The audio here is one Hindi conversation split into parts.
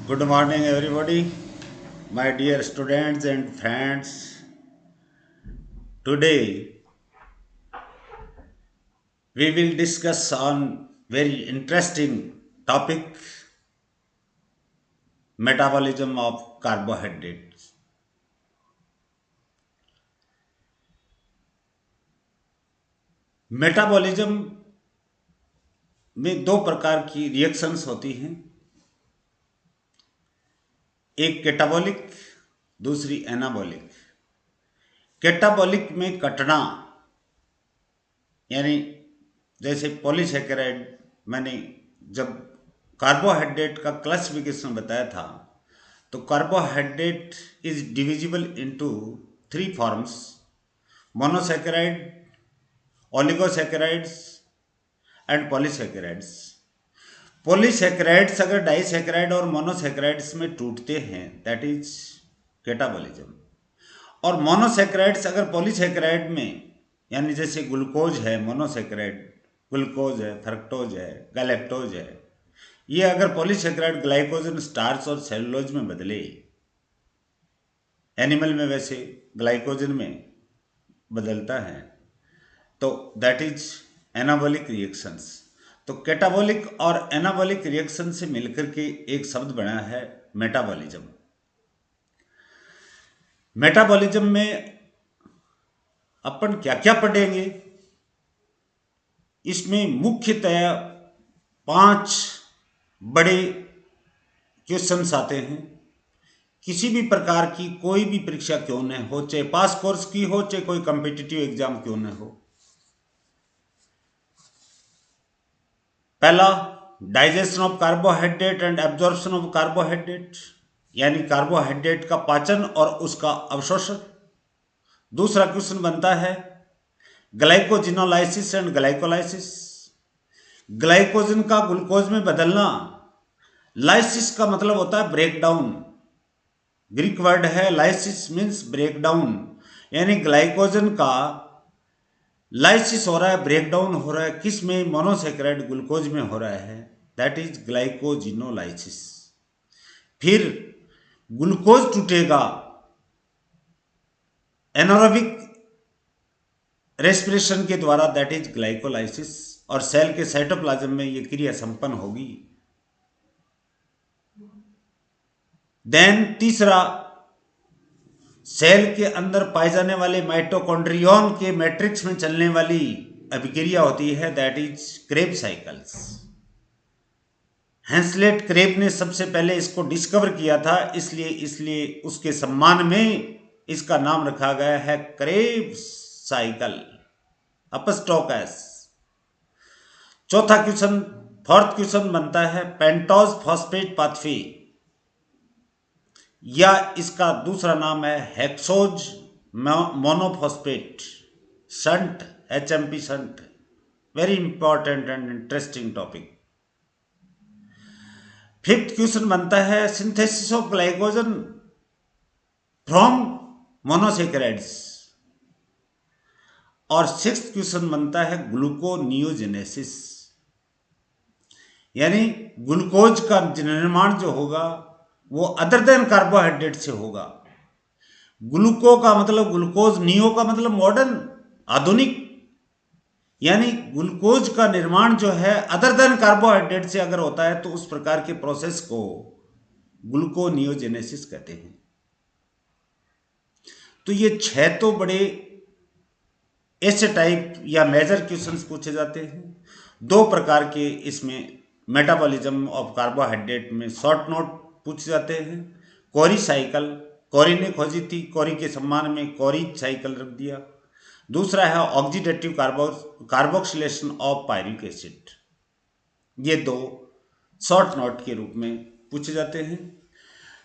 Good morning, everybody, my dear students and friends. Today we will discuss on very interesting topic: metabolism of carbohydrates. Metabolism में दो प्रकार की रिएक्शंस होती हैं, एक कैटाबॉलिक, दूसरी एनाबॉलिक। कैटाबॉलिक में कटना यानी जैसे पॉलीसैकेराइड, मैंने जब कार्बोहाइड्रेट का क्लासिफिकेशन बताया था तो carbohydrate is divisible into three forms: monosaccharide, oligosaccharides and polysaccharides. Polysaccharides अगर डाइसैकेराइड और मोनोसैकेराइड्स में टूटते हैं दैट इज कैटाबॉलिज्म, और मोनोसैकेराइड्स अगर पॉलीसैकेराइड में यानी जैसे ग्लूकोज है मोनोसैकेराइड, ग्लूकोज है, फ्रक्टोज है, गैलेक्टोज है, ये अगर पॉलीसैकेराइड ग्लाइकोजन, स्टार्च और सेलुलोज में बदले, एनिमल में वैसे ग्लाइकोजन में बदलता है, तो दैट इज एनाबॉलिक रिएक्शंस। तो कैटाबॉलिक और एनाबॉलिक रिएक्शन से मिलकर के एक शब्द बना है मेटाबॉलिज्म। मेटाबॉलिज्म में अपन क्या क्या पढ़ेंगे, इसमें मुख्यतः 5 बड़े क्वेश्चंस आते हैं। किसी भी प्रकार की कोई भी परीक्षा क्यों न हो, चाहे पास कोर्स की हो, चाहे कोई कॉम्पिटिटिव एग्जाम क्यों न हो। पहला, digestion of carbohydrate and absorption of carbohydrate, यानी कार्बोहाइड्रेट का पाचन और उसका अवशोषण। दूसरा क्वेश्चन बनता है ग्लाइकोजिनोलाइसिस एंड ग्लाइकोलाइसिस, ग्लाइकोजन का ग्लूकोज में बदलना। लाइसिस का मतलब होता है ब्रेक डाउन, ग्रीक वर्ड है लाइसिस, मीन्स ब्रेक डाउन, यानी ग्लाइकोजन का लाइसिस हो रहा है, ब्रेक डाउन हो रहा है, किस में? मोनोसैकेराइड ग्लूकोज में हो रहा है, दैट इज ग्लाइकोजिनोलाइसिस। फिर ग्लूकोज टूटेगा एनारोबिक रेस्पिरेशन के द्वारा, दैट इज ग्लाइकोलाइसिस, और सेल के साइटोप्लाज्म में यह क्रिया संपन्न होगी। देन तीसरा, सेल के अंदर पाए जाने वाले माइटोकॉन्ड्रियन के मैट्रिक्स में चलने वाली अभिक्रिया होती है, दैट इज क्रेब साइकिल्स। हैंसलेट क्रेब ने सबसे पहले इसको डिस्कवर किया था, इसलिए उसके सम्मान में इसका नाम रखा गया है क्रेब साइकिल, अपस्टोकस। चौथा क्वेश्चन, फोर्थ क्वेश्चन बनता है पेंटोज फॉस्फेट पाथवे, या इसका दूसरा नाम है hexose monophosphate shunt, HMP shunt. Very important and interesting topic. Fifth question बनता है synthesis of glycogen from monosaccharides, और सिक्स्थ क्वेश्चन बनता है ग्लूकोनियोजेनेसिस, यानी ग्लूकोज का निर्माण जो होगा वो अदर देन कार्बोहाइड्रेट से होगा। ग्लूको का मतलब ग्लूकोज, नियो का मतलब मॉडर्न, आधुनिक, यानी ग्लूकोज का निर्माण जो है अदर देन कार्बोहाइड्रेट से अगर होता है तो उस प्रकार के प्रोसेस को ग्लूकोनियोजेनेसिस कहते हैं। तो ये 6 तो बड़े ऐसे टाइप या मेजर क्वेश्चंस पूछे जाते हैं। 2 प्रकार के इसमें मेटाबॉलिज्म ऑफ कार्बोहाइड्रेट में शॉर्ट नोट पूछे जाते हैं। कोरी साइकिल, कोरी ने खोजी थी, कोरी के सम्मान में कोरी साइकिल रख दिया। दूसरा है oxidative carboxylation of pyruvic acid. ये 2 शॉर्ट नोट के रूप में पूछे जाते हैं।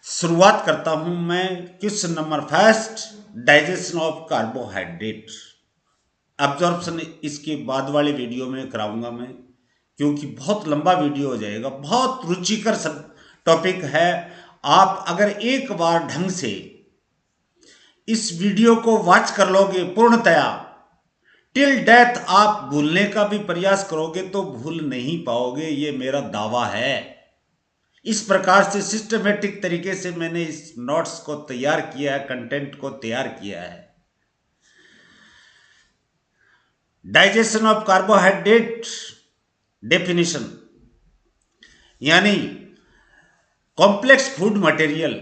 शुरुआत करता हूं मैं question number first, digestion of carbohydrate. Absorption इसके बाद वाले वीडियो में कराऊंगा मैं, क्योंकि बहुत लंबा वीडियो हो जाएगा, बहुत रुचिकर सब टॉपिक है। आप अगर एक बार ढंग से इस वीडियो को वॉच कर लोगे पूर्णतया, टिल डेथ आप भूलने का भी प्रयास करोगे तो भूल नहीं पाओगे, ये मेरा दावा है। इस प्रकार से सिस्टमेटिक तरीके से मैंने इस नोट्स को तैयार किया है, कंटेंट को तैयार किया है। डाइजेशन ऑफ कार्बोहाइड्रेट डेफिनेशन, यानी कॉम्प्लेक्स फूड मटेरियल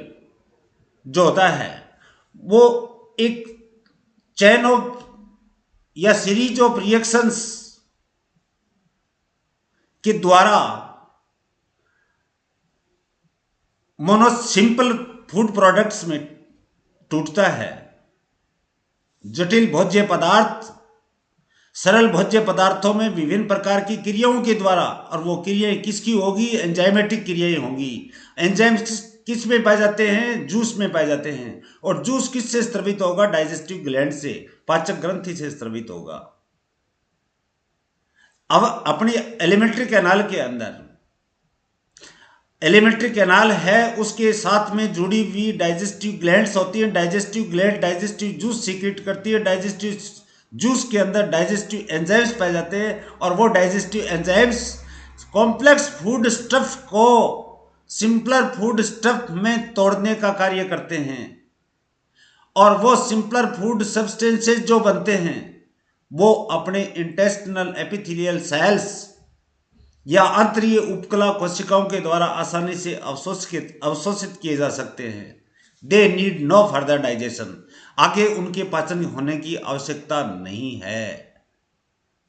जो होता है वो एक चेन ऑफ या सीरीज ऑफ रिएक्शंस के द्वारा मोनो सिंपल फूड प्रोडक्ट्स में टूटता है। जटिल भोज्य पदार्थ सरल भोज्य पदार्थों में विभिन्न प्रकार की क्रियाओं के द्वारा, और वो क्रियाएं किसकी होगी? एंजाइमेटिक क्रियाएं होंगी। एंजाइम किस में पाए जाते हैं? जूस में पाए जाते हैं। और जूस किस से स्रावित होगा? डाइजेस्टिव ग्लैंड से, पाचक ग्रंथि से स्रावित होगा। अब अपनी एलिमेंट्री कैनाल के अंदर एलिमेंट्री कैनाल है, उसके साथ में जुड़ी हुई डाइजेस्टिव ग्लैंड्स होती है। Digestive gland digestive juice secrete करती है। डाइजेस्टिव जूस के अंदर डाइजेस्टिव एंजाइम्स पाए जाते हैं, और वो digestive enzymes complex food stuff को सिंपलर फूड स्टफ में तोड़ने का कार्य करते हैं। और वो सिंपलर फूड सब्सटेंसेस जो बनते हैं वो अपने इंटेस्टिनल एपिथेलियल सेल्स या आंतरीय उपकला कोशिकाओं के द्वारा आसानी से अवशोषित किए जा सकते हैं। They need no further digestion, आगे उनके पाचन होने की आवश्यकता नहीं है।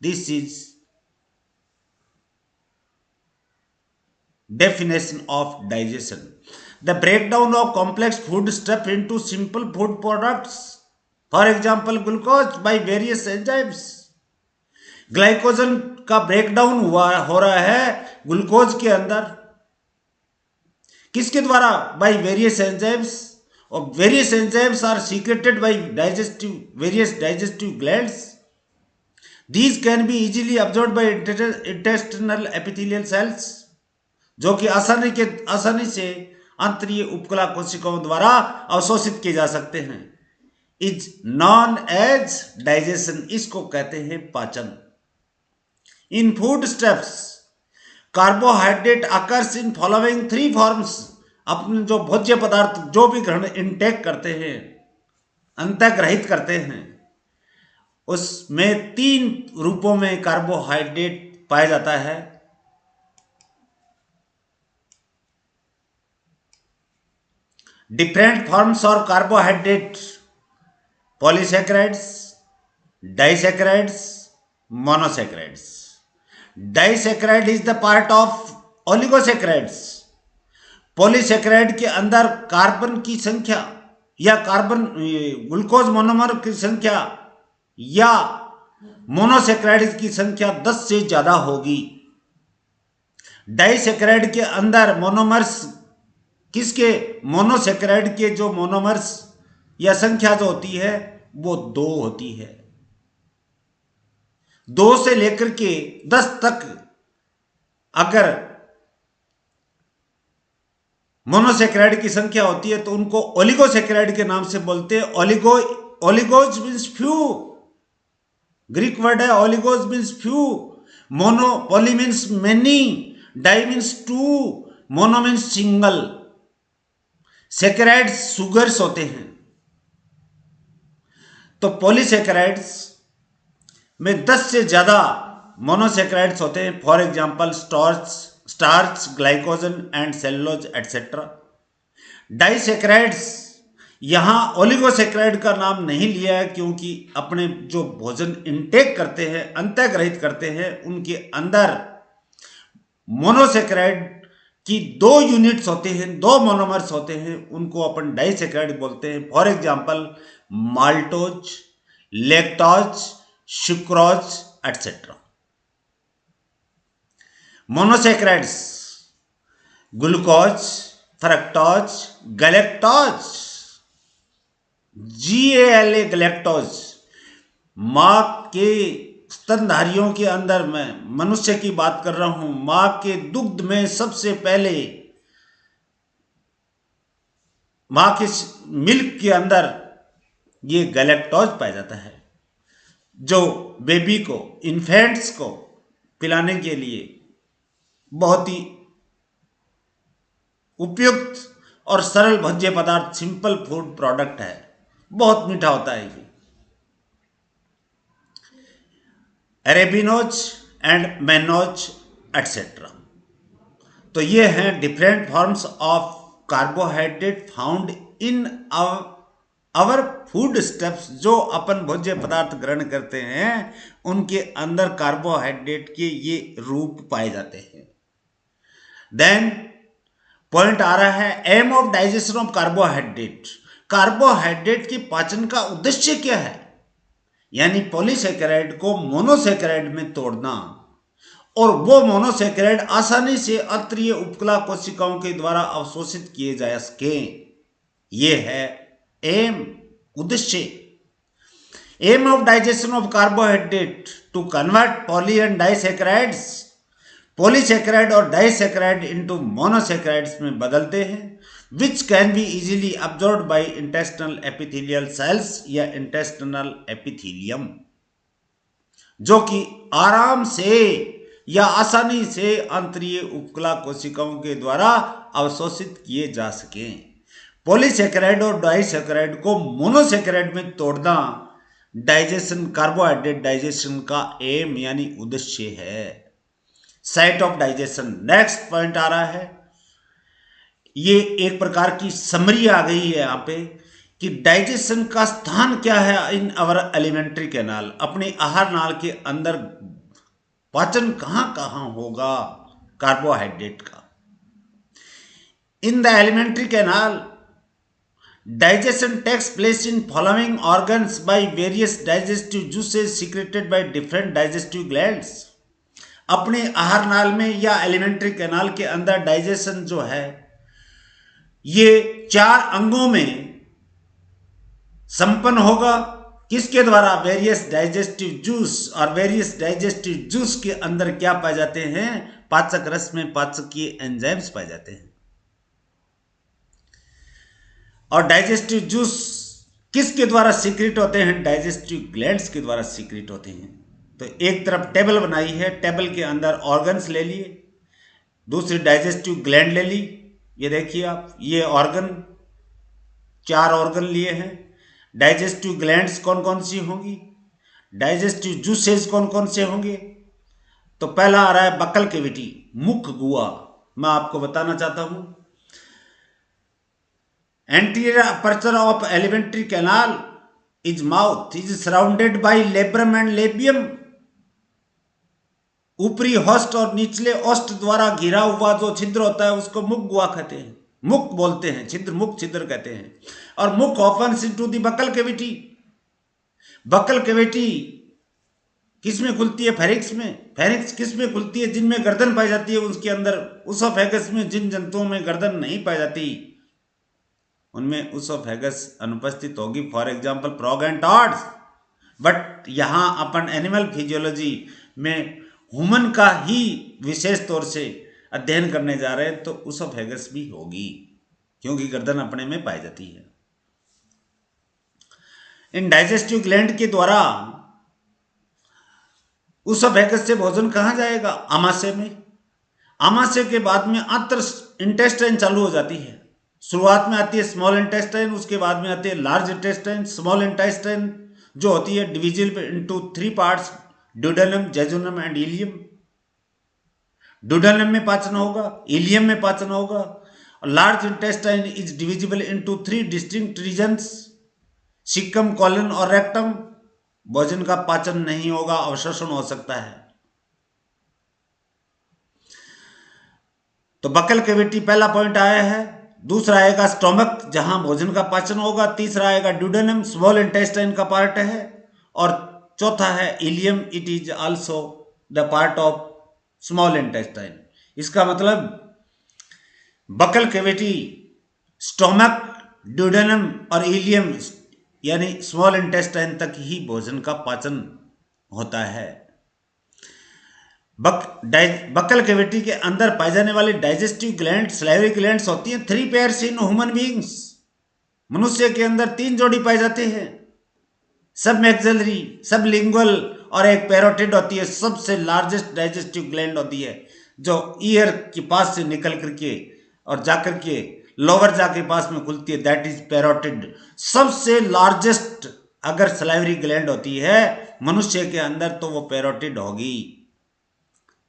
This is definition of digestion. The breakdown of complex food stuff into simple food products, for example glucose, by various enzymes. Glycogen का ब्रेकडाउन हो रहा है ग्लूकोज के अंदर, किसके द्वारा? बाय वेरियस एंजाइम्स, और various enzymes are secreted by various digestive glands. These can be easily absorbed by intestinal epithelial cells, जो कि आसानी से आंतरीय उपकला कोशिकाओं द्वारा अवशोषित किए जा सकते हैं. इज नॉन एज डाइजेशन, इसको कहते हैं पाचन. इन food stuffs carbohydrate occurs in following three forms. अपने जो भोज्य पदार्थ जो भी ग्रहण इनटेक करते हैं, अंतःग्रहित करते हैं, उसमें 3 रूपों में कार्बोहाइड्रेट पाया जाता है. Different forms of carbohydrate: polysaccharides, disaccharides, monosaccharides. Disaccharide is the part of oligosaccharides. Polysaccharide के अंदर कार्बन की संख्या या कार्बन ग्लूकोज मोनोमर की संख्या या मोनोसेक्राइड की संख्या 10 से ज्यादा होगी. डाइसेक्राइड के अंदर मोनोमर्स, किसके? मोनोसेक्राइड के जो मोनोमर्स या संख्या जो होती है वो 2 होती है. 2 से लेकर के 10 तक अगर मोनोसेक्राइड की संख्या होती है तो उनको ओलिगोसेक्राइड के नाम से बोलते हैं. Oligos means few, Greek word है oligos means few. Mono, poly means many, di means 2, mono means single. Saccharides sugars होते हैं. तो पॉलीसेक्राइड्स में 10 से ज्यादा मोनोसेक्राइड्स होते हैं. For example starch, glycogen and cellulose etcetera. Disaccharides, यहां ओलिगोसेक्राइड का नाम नहीं लिया है क्योंकि अपने जो भोजन इनटेक करते हैं, अंतःग्रहित करते हैं, उनके अंदर मोनोसेक्राइड कि 2 यूनिट्स होते हैं, 2 मोनोमर्स होते हैं, उनको अपन डाइसेक्राइड बोलते हैं. For example maltose, lactose, sucrose etcetera. Monosaccharides glucose, fructose, galactose, GALA galactose. मां के स्तनधारियों के अंदर, मैं मनुष्य की बात कर रहा हूं, मां के दुग्ध में सबसे पहले मां के मिल्क के अंदर ये गैलेक्टोज पाया जाता है, जो बेबी को, इन्फेंट्स को पिलाने के लिए बहुत ही उपयुक्त और सरल भोज्य पदार्थ, सिंपल फूड प्रोडक्ट है। बहुत मीठा होता है ये। Arabinose and mannose etcetera. तो ये हैं different forms of carbohydrate found in our food steps. जो अपन भोज्य पदार्थ ग्रहण करते हैं उनके अंदर कार्बोहाइड्रेट के ये रूप पाए जाते हैं। देन पॉइंट आ रहा है aim of digestion of carbohydrate. Carbohydrate की पाचन का उद्देश्य क्या है? यानी पॉलीसेकेराइड को मोनोसेकेराइड में तोड़ना और वो मोनोसेकेराइड आसानी से अत्रीय उपकला कोशिकाओं के द्वारा अवशोषित किए जा सके। ये है एम, उद्देश्य। Aim of digestion of carbohydrate to convert poly and disaccharides, polysaccharide और डाइसेकेराइड इनटू मोनोसेकेराइड्स में बदलते हैं, which can be easily absorbed by intestinal epithelial cells या इंटेस्टिनल एपिथेलियम, जो कि आराम से या आसानी से आंतरीय उपकला कोशिकाओं के द्वारा अवशोषित किए जा सके। पॉलीसेकेराइड और डाइसेकेराइड को मोनोसेकेराइड में तोड़ना डाइजेशन, कार्बोहाइड्रेट डाइजेशन का एम यानी उद्देश्य है। Site of digestion, next point आ रहा है। ये एक प्रकार की समरी आ गई है यहाँ पे कि डाइजेशन का स्थान क्या है इन अवर एलिमेंट्री कैनाल। अपने आहार नाल के अंदर पाचन कहां कहां होगा कार्बोहाइड्रेट का। इन the alimentary canal digestion takes place in following organs by various digestive juices secreted by different digestive glands। अपने आहार नाल में या एलिमेंट्री कैनाल के अंदर डाइजेशन जो है ये 4 अंगों में संपन्न होगा। किसके द्वारा? Various digestive juice. और वेरियस डाइजेस्टिव जूस के अंदर क्या पाए जाते हैं? पाचक रस में पाचकीय एंजाइम्स पाए जाते हैं। और डाइजेस्टिव जूस किसके द्वारा सीक्रेट होते हैं? डाइजेस्टिव ग्लैंड्स के द्वारा सीक्रेट होते हैं। तो एक तरफ टेबल बनाई है, टेबल के अंदर ऑर्गन्स ले लिए, दूसरी डाइजेस्टिव ग्लैंड ले ली। ये देखिए आप, ये ऑर्गन, 4 ऑर्गन लिए हैं। डाइजेस्टिव ग्लैंड्स कौन कौन सी होंगी? डाइजेस्टिव जूसेस कौन कौन से होंगे? तो पहला आ रहा है बक्कल कैविटी, मुख गुहा। मैं आपको बताना चाहता हूं, anterior aperture of alimentary canal is mouth is surrounded by labrum and labium। ऊपरी होस्ट और निचले ओस्ट द्वारा घिरा हुआ जो छिद्र होता है उसको मुख गुहा कहते हैं, मुख बोलते हैं, छिद्र मुख छिद्र कहते हैं। और मुख opens into the buccal cavity. Buccal cavity किसमें खुलती है? फेरिक्स में। फेरिक्स किसमें खुलती है? जिनमें गर्दन पाई जाती है उसके अंदर। उसोफेगस में जिन जंतुओं में गर्दन नहीं पाई जाती उनमें उसोफेगस अनुपस्थित होगी, for example frog and toads. But यहां अपन एनिमल फिजियोलॉजी में ह्यूमन का ही विशेष तौर से अध्ययन करने जा रहे हैं, तो उसोफेगस भी होगी क्योंकि गर्दन अपने में पाई जाती है। इन डाइजेस्टिव ग्लैंड के द्वारा उसोफेगस से भोजन कहां जाएगा? आमाशय में। आमाशय के बाद में अंतर इंटेस्टाइन चालू हो जाती है। शुरुआत में आती है स्मॉल इंटेस्टाइन, उसके बाद में आती है लार्ज इंटेस्टाइन। स्मॉल इंटेस्टाइन जो होती है divisible into 3 parts, duodenum, jejunum and ileum. Duodenum में पाचन होगा, इलियम में पाचन होगा। और large intestine is divisible into 3 distinct regions, caecum, colon और रेक्टम। भोजन का पाचन नहीं होगा, अवशोषण हो सकता है। तो बक्कल कैविटी पहला पॉइंट आया है। दूसरा आएगा स्टोमक, जहां भोजन का पाचन होगा। तीसरा आएगा ड्यूडेनम, स्मॉल इंटेस्टाइन का पार्ट है। और चौथा है ileum, it is also the part of small intestine. इसका मतलब बक्कल कैविटी, स्टोमक, ड्यूडेनम और इलियम यानी स्मॉल इंटेस्टाइन तक ही भोजन का पाचन होता है। बक्कल कैविटी के अंदर पाए जाने वाले डाइजेस्टिव ग्लैंड, सलाइवरी ग्लैंड्स होती हैं 3 पेयर्स इन ह्यूमन बीइंग्स। मनुष्य के अंदर 3 जोड़ी पाए जाते हैं, सब मैक्सिलरी, सब लिंगुअल और एक पैरोटिड होती है। सबसे लार्जेस्ट डाइजेस्टिव ग्लैंड होती है जो ईयर के पास से निकल करके और जाकर के लोअर जा के पास में खुलती है, दैट इज पैरोटिड। सबसे लार्जेस्ट अगर सलाइवरी ग्लैंड होती है मनुष्य के अंदर तो वो पैरोटिड होगी।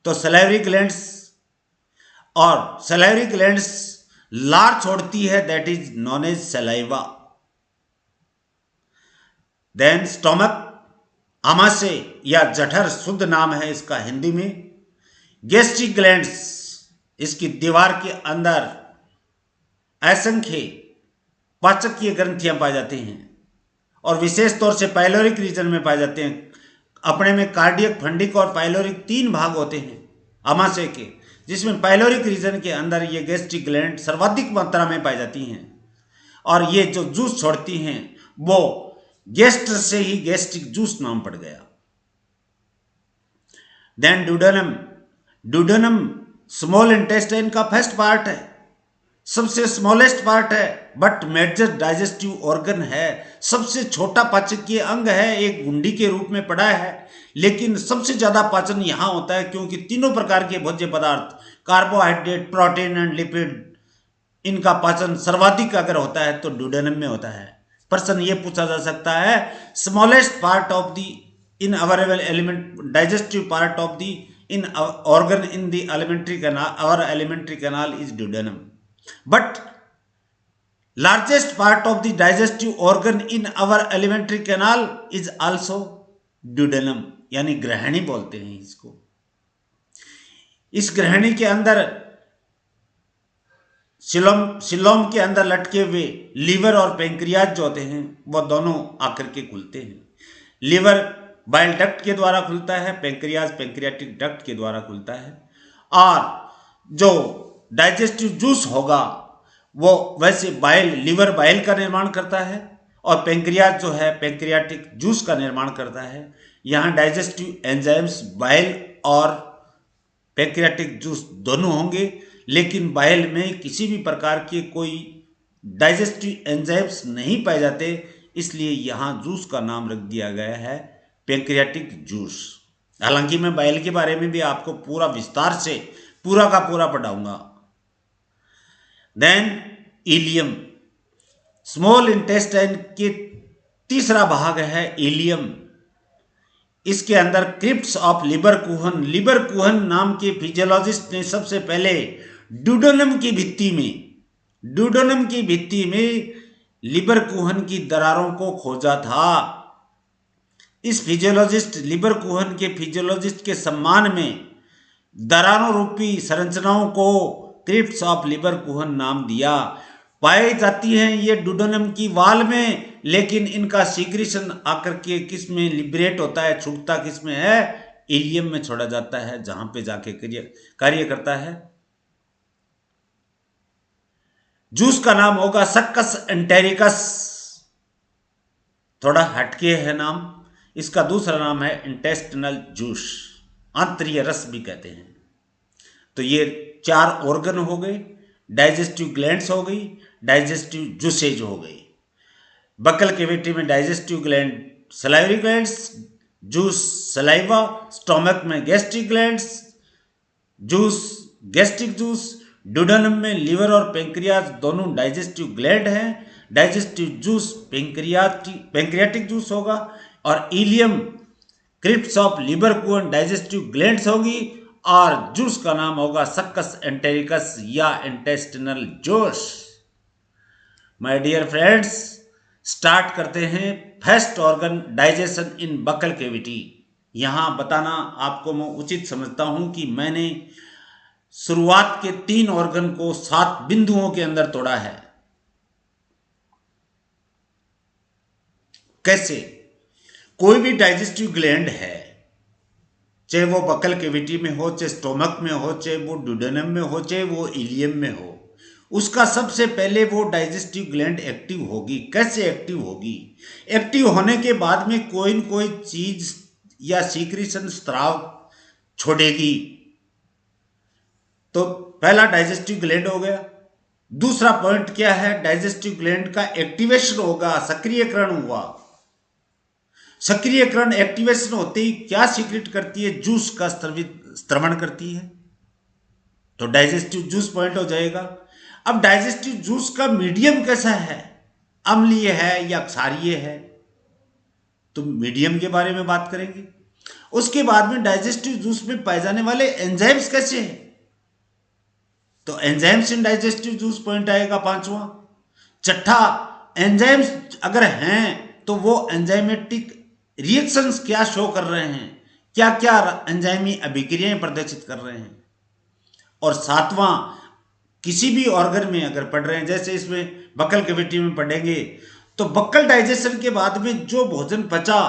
तो सलाइवरी ग्लैंड्स और सलाइवरी ग्लैंड्स लार छोड़ती है, that is known as saliva. Then stomach, आमाशय या जठर शुद्ध नाम है इसका हिंदी में। गैस्ट्रिक ग्लैंड्स, इसकी दीवार के अंदर असंख्य पाचकीय ग्रंथियां पाई जाती हैं और विशेष तौर से पाइलोरिक रीजन में पाए जाते हैं। अपने में कार्डियक, फंडिक और पाइलोरिक 3 भाग होते हैं आमाशय के, जिसमें पाइलोरिक रीजन के अंदर ये गैस्ट्रिक ग्लैंड सर्वाधिक मात्रा में पाई जाती हैं और ये जो जूस छोड़ती हैं वो गैस्ट्र से ही गैस्ट्रिक जूस नाम पड़ गया। Then duodenum, duodenum small intestine का फर्स्ट पार्ट है, सबसे स्मॉलेस्ट पार्ट है, बट मेजर डाइजेस्टिव ऑर्गन है, सबसे छोटा पाचकीय अंग है, एक गुंडी के रूप में पड़ा है, लेकिन सबसे ज्यादा पाचन यहां होता है क्योंकि तीनों प्रकार के भोज्य पदार्थ, कार्बोहाइड्रेट, प्रोटीन एंड लिपिड, इनका पाचन सर्वाधिक अगर होता है तो ड्यूडेनम में होता है। प्रश्न ये पूछा जा सकता है, smallest part of the in available element digestive part of the in organ in the alimentary canal, our alimentary canal is duodenum, but largest part of the digestive organ in our alimentary canal is also duodenum, यानी ग्रहणी बोलते हैं इसको। इस ग्रहणी के अंदर सिलोम के अंदर लटके हुए लीवर और पेंक्रियाज जो होते हैं वो दोनों आकर के खुलते हैं। लीवर बाइल डक्ट के द्वारा खुलता है, पेंक्रियाज पेंक्रियाटिक डक्ट के द्वारा खुलता है, और जो डाइजेस्टिव जूस होगा वो वैसे बाइल, लीवर बाइल का निर्माण करता है और पेंक्रियाज जो है पेंक्रियाटिक जूस का निर्माण करता है। यहाँ डाइजेस्टिव एंजाइम्स बाइल और पेंक्रियाटिक जूस दोनों होंगे, लेकिन बाइल में किसी भी प्रकार के कोई डाइजेस्टिव एंजाइम्स नहीं पाए जाते, इसलिए यहाँ जूस का नाम रख दिया गया है पेंक्रियाटिक जूस। हालांकि मैं बाइल के बारे में भी आपको पूरा विस्तार से पूरा का पूरा पढ़ाऊंगा। देन इलियम, स्मॉल इंटेस्टाइन के तीसरा भाग है इलियम। इसके अंदर क्रिप्ट्स ऑफ लिबरकुहन, लिबरकुहन नाम के फिजियोलॉजिस्ट ने सबसे पहले ड्यूडेनम की भित्ति में लिबरकुहन की दरारों को खोजा था। इस फिजियोलॉजिस्ट, लिबरकुहन के फिजियोलॉजिस्ट के सम्मान में दरारों रूपी संरचनाओं को क्रिप्ट्स ऑफ लिबरकुहन नाम दिया। पाई जाती हैं ये ड्यूडेनम की वाल में, लेकिन इनका सीक्रेशन आकर के किस में लिबरेट होता है, छूटता किस में है, इलियम में छोड़ा जाता है, जहां पे जाके कार्य करता है। जूस का नाम होगा सक्कस एंटेरिकस, थोड़ा हटके है नाम। इसका दूसरा नाम है इंटेस्टिनल जूस, आंतरीय रस भी कहते हैं। तो ये 4 ऑर्गन हो गए, डाइजेस्टिव ग्लैंड्स हो गई, डाइजेस्टिव जूसेज हो गई। बकल कैविटी में digestive gland salivary glands, juice saliva, stomach में gastric glands, juice gastric juice, duodenum में लीवर और पेंक्रियाज दोनों डाइजेस्टिव ग्लैंड हैं, डाइजेस्टिव जूस पेंक्रियाटिक जूस होगा, और ileum crypts of Lieberkuhn digestive glands होगी, और जूस का नाम होगा सक्कस एंटेरिकस या intestinal juice. My dear friends, start करते हैं first organ digestion in buccal cavity. यहां बताना आपको मैं उचित समझता हूं कि मैंने शुरुआत के 3 ऑर्गन को 7 बिंदुओं के अंदर तोड़ा है। कैसे? कोई भी डाइजेस्टिव ग्लैंड है, चाहे वो बकल कैविटी में हो, चाहे स्टोमक में हो, चाहे वो ड्यूडेनम में हो, चाहे वो इलियम में हो, उसका सबसे पहले वो डाइजेस्टिव ग्लैंड एक्टिव होगी। कैसे एक्टिव होगी? एक्टिव होने के बाद में कोई न कोई चीज या सीक्रेशन स्राव छोड़ेगी। तो पहला डाइजेस्टिव ग्लैंड हो गया। दूसरा पॉइंट क्या है? डाइजेस्टिव ग्लैंड का एक्टिवेशन होगा, सक्रियकरण हुआ। सक्रियकरण एक्टिवेशन होते ही क्या सीक्रेट करती है? जूस का स्रवण करती है। तो डाइजेस्टिव जूस पॉइंट हो जाएगा। अब डाइजेस्टिव जूस का मीडियम कैसा है, अम्लीय है या क्षारीय है, तो मीडियम के बारे में बात करेंगे। उसके बाद में डाइजेस्टिव जूस में पाए जाने वाले एंजाइम्स कैसे हैं, तो enzymes in digestive juice point आएगा पांचवा। छठा, एंजाइम्स अगर हैं तो वो एंजाइमेटिक रिएक्शंस क्या शो कर रहे हैं, क्या क्या एंजाइमी अभिक्रियाएं प्रदर्शित कर रहे हैं। और सातवां, किसी भी ऑर्गन में अगर पढ़ रहे हैं, जैसे इसमें बक्कल कैविटी में पढ़ेंगे, तो बक्कल डाइजेशन के बाद में जो भोजन पचा,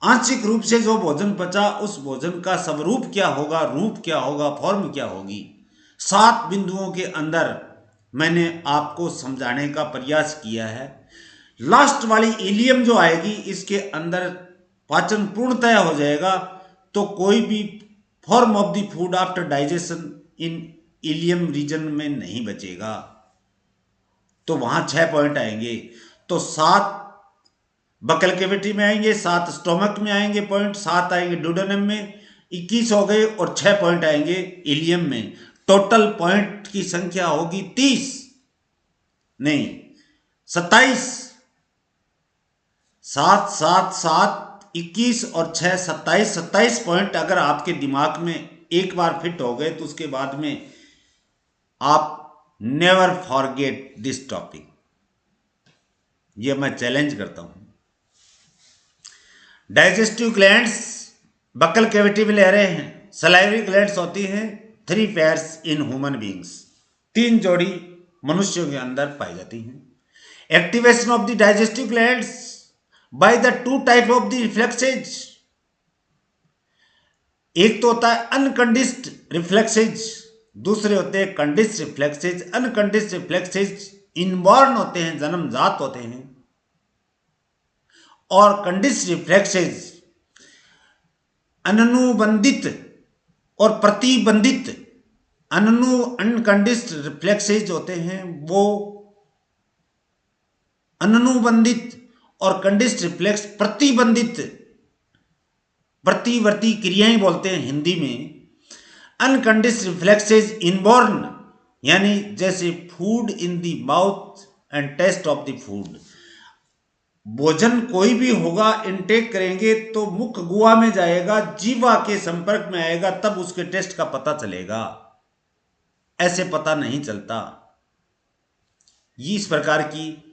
आंशिक रूप से जो भोजन पचा, उस भोजन का स्वरूप क्या होगा, रूप क्या होगा, फॉर्म क्या होगी। 7 बिंदुओं के अंदर मैंने आपको समझाने का प्रयास किया है। लास्ट वाली इलियम जो आएगी, इसके अंदर पाचन पूर्णतया हो जाएगा, तो कोई भी form of the food after digestion in ileum region में नहीं बचेगा। तो वहां 6 पॉइंट आएंगे, तो 7 बकल कैविटी में आएंगे, 7 स्टोमक में आएंगे पॉइंट, 7 आएंगे डुडेनम में, 21 हो गए, और 6 पॉइंट आएंगे इलियम में। टोटल पॉइंट की संख्या होगी 30 नहीं 27। 7 7 7 21 और 6 27, 27 पॉइंट अगर आपके दिमाग में एक बार फिट हो गए, तो उसके बाद में आप नेवर फॉरगेट दिस टॉपिक। ये मैं चैलेंज करता हूं। डाइजेस्टिव ग्लैंड्स बक्कल कैविटी में ले रहे हैं। सलाइवरी ग्लैंड्स होती हैं 3 पेयर्स इन ह्यूमन बींग्स, 3 जोड़ी मनुष्यों के अंदर पाई जाती हैं। Activation of the digestive glands by the 2 type of the reflexes. एक तो होता है अनकंडिस्ड रिफ्लेक्सेज, दूसरे होते हैं कंडिस्ड रिफ्लेक्सेज। अनकंडिस्ड रिफ्लेक्सेज इनबॉर्न होते हैं, जन्मजात होते हैं, और कंडिस्ड रिफ्लेक्सेज अनुबंधित और प्रतिबंधित। अनकंडिस्ड रिफ्लेक्सेज होते हैं वो अनुबंधित, और कंडिस्ड रिफ्लेक्स प्रतिबंधित, प्रतिवर्ती क्रियाएं बोलते हैं हिंदी में। अनकंडिस्ड रिफ्लेक्सेज इनबॉर्न, यानी जैसे food in the mouth and taste of the food. भोजन कोई भी होगा, इनटेक करेंगे तो मुख गुहा में जाएगा, जीवा के संपर्क में आएगा, तब उसके टेस्ट का पता चलेगा, ऐसे पता नहीं चलता। ये इस प्रकार की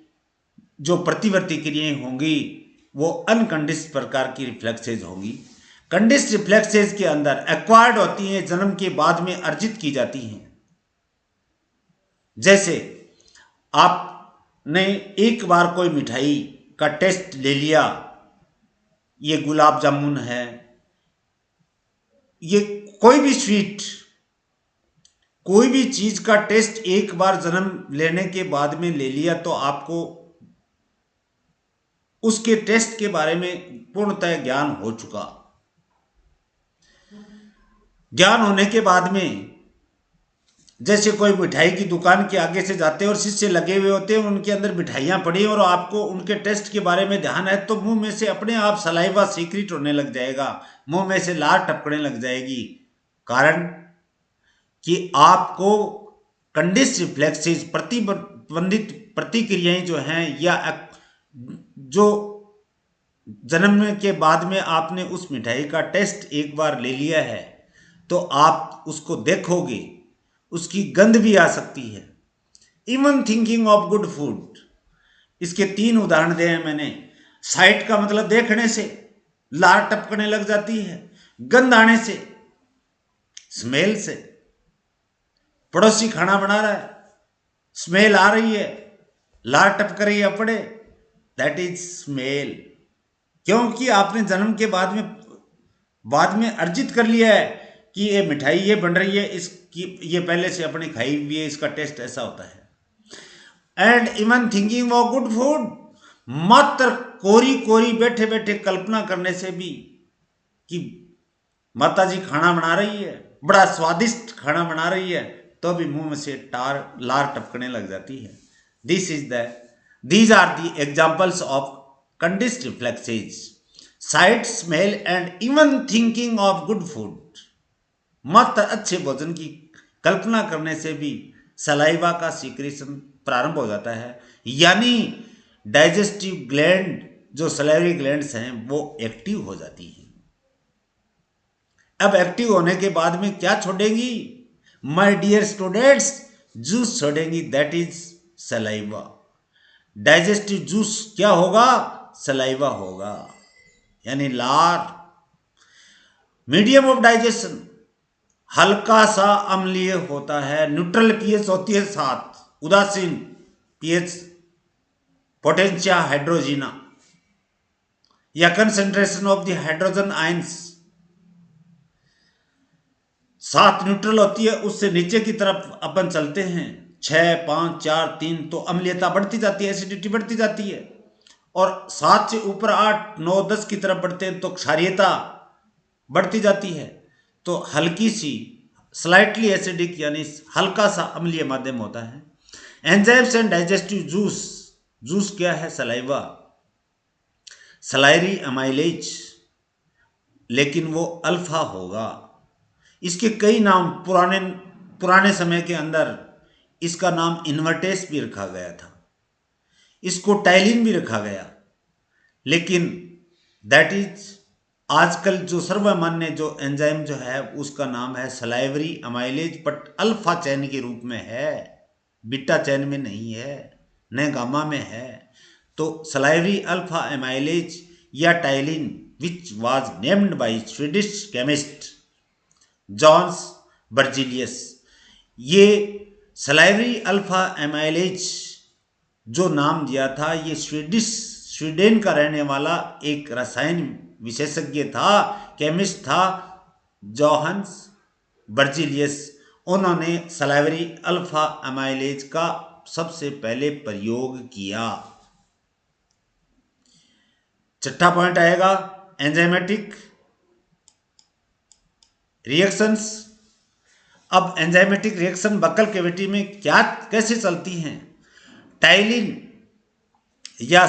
जो प्रतिवर्ती क्रियाएं होंगी वो अनकंडिस्ड प्रकार की रिफ्लेक्सेज होंगी। कंडिस्ड रिफ्लेक्सेज के अंदर एक्वायर्ड होती हैं, जन्म के बाद में अर्जित की जाती हैं। जैसे आपने एक बार कोई मिठाई का टेस्ट ले लिया, ये गुलाब जामुन है, ये कोई भी स्वीट, कोई भी चीज का टेस्ट एक बार जन्म लेने के बाद में ले लिया, तो आपको उसके टेस्ट के बारे में पूर्णतः ज्ञान हो चुका। ज्ञान होने के बाद में जैसे कोई मिठाई की दुकान के आगे से जाते हैं और शीशे लगे हुए होते हैं, उनके अंदर मिठाइयाँ पड़ी और आपको उनके टेस्ट के बारे में ध्यान है, तो मुंह में से अपने आप सलाइवा सीक्रेट होने लग जाएगा, मुंह में से लार टपकने लग जाएगी। कारण कि आपको कंडिस्ड रिफ्लेक्सेस, प्रतिबंधित प्रतिक्रियाएं जो हैं, या जो जन्म के बाद में आपने उस मिठाई का टेस्ट एक बार ले लिया है, तो आप उसको देखोगे, उसकी गंध भी आ सकती है। Even thinking of good food, इसके 3 उदाहरण दिए हैं मैंने। साइट का मतलब देखने से लार टपकने लग जाती है, गंध आने से, स्मेल से, पड़ोसी खाना बना रहा है, स्मेल आ रही है, लार टपक रही है अपने, दैट इज स्मेल। क्योंकि आपने जन्म के बाद में अर्जित कर लिया है कि ये मिठाई ये बन रही है, इसकी ये पहले से अपनी खाई हुई है, इसका टेस्ट ऐसा होता है। And even thinking of good food, मात्र कोरी कोरी बैठे बैठे कल्पना करने से भी कि माता जी खाना बना रही है, बड़ा स्वादिष्ट खाना बना रही है, तो भी मुंह में से लार टपकने लग जाती है। These are the examples of conditioned reflexes, sight, smell and even thinking of good food. मात्र अच्छे भोजन की कल्पना करने से भी सलाइवा का सीक्रेशन प्रारंभ हो जाता है, यानी डाइजेस्टिव ग्लैंड जो सलाइवरी ग्लैंड्स हैं वो एक्टिव हो जाती हैं। अब एक्टिव होने के बाद में क्या छोड़ेंगी माय डियर स्टूडेंट्स? जूस छोड़ेंगी, that is saliva. Digestive juice क्या होगा? सलाइवा होगा, यानी लार। मीडियम ऑफ डाइजेशन हल्का सा अम्लीय होता है, न्यूट्रल पीएच होती है 7, उदासीन पीएच पोटेंशिया हाइड्रोजिना या concentration of the hydrogen ions 7 neutral होती है। उससे नीचे की तरफ अपन चलते हैं 6, 5, 4, 3 तो अम्लीयता बढ़ती जाती है, एसिडिटी बढ़ती जाती है। और 7 से ऊपर 8, 9, 10 की तरफ बढ़ते हैं तो क्षारीयता बढ़ती जाती है। तो हल्की सी स्लाइटली एसिडिक यानी हल्का सा अम्लीय माध्यम होता है। Enzymes and digestive juice, juice क्या है? सलाइवा, सलाइरी अमाइलेज, लेकिन वो अल्फा होगा। इसके कई नाम पुराने समय के अंदर इसका नाम इन्वर्टेस भी रखा गया था, इसको टाइलिन भी रखा गया, लेकिन दैट इज आजकल जो सर्वमान्य जो एंजाइम जो है उसका नाम है सलाइवरी अमाइलेज, बट अल्फा चैन के रूप में है, बीटा चैन में नहीं है, न गामा में है। तो सलाइवरी अल्फा अमाइलेज या ptyalin which was named by Swedish chemist Jons Berzelius. ये सलाइवरी अल्फा एमाइलेज जो नाम दिया था ये स्वीडन का रहने वाला एक रसायन विशेषज्ञ था, केमिस्ट था, जोहान्स बर्जिलियस। उन्होंने सलाइवरी अल्फा एमाइलेज का सबसे पहले प्रयोग किया। छठा पॉइंट आएगा एंजाइमेटिक रिएक्शंस। अब एंजाइमेटिक रिएक्शन बकल कैविटी में क्या कैसे चलती हैं? टाइलिन या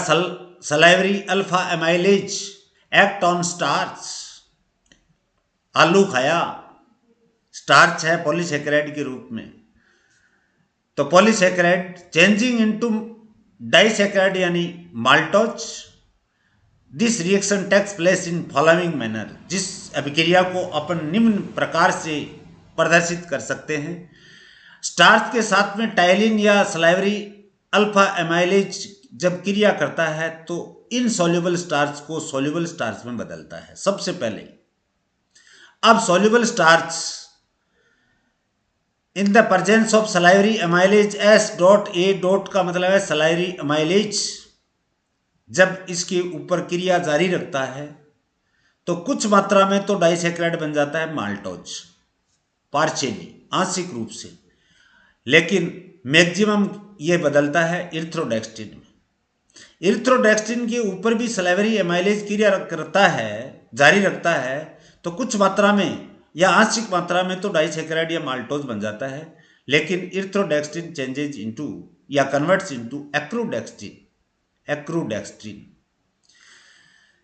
salivary alpha amylase act on starch. आलू खाया, स्टार्च है पॉलीसेकेराइड के रूप में, तो पॉलीसेकेराइड चेंजिंग इनटू डाइसेकेराइड यानी maltose. This reaction takes place in following manner. जिस अभिक्रिया को अपन निम्न प्रकार से प्रदर्शित कर सकते हैं। स्टार्च के साथ में टाइलिन या सलाइवरी अल्फा एमाइलेज जब क्रिया करता है तो इनसॉल्युबल स्टार्च को सॉल्युबल स्टार्च में बदलता है सबसे पहले। अब soluble starch in the presence of salivary amylase S.A. का मतलब है सलाइवरी एमाइलेज जब इसके ऊपर क्रिया जारी रखता है तो कुछ मात्रा में तो डाइसेक्राइड बन जाता है माल्टोज, पार्शियली आंशिक रूप से, लेकिन मैक्सिमम ये बदलता है इरिथ्रोडैक्स्टिन में। इरिथ्रोडैक्स्टिन के ऊपर भी सलाइवरी एमाइलेज क्रिया करता है, जारी रखता है, तो कुछ मात्रा में या आंशिक मात्रा में तो डाइसेक्राइड या माल्टोज बन जाता है, लेकिन इरिथ्रोडैक्स्टिन चेंजेज इनटू या कन्वर्ट्स इनटू एक्रोडैक्स्टिन।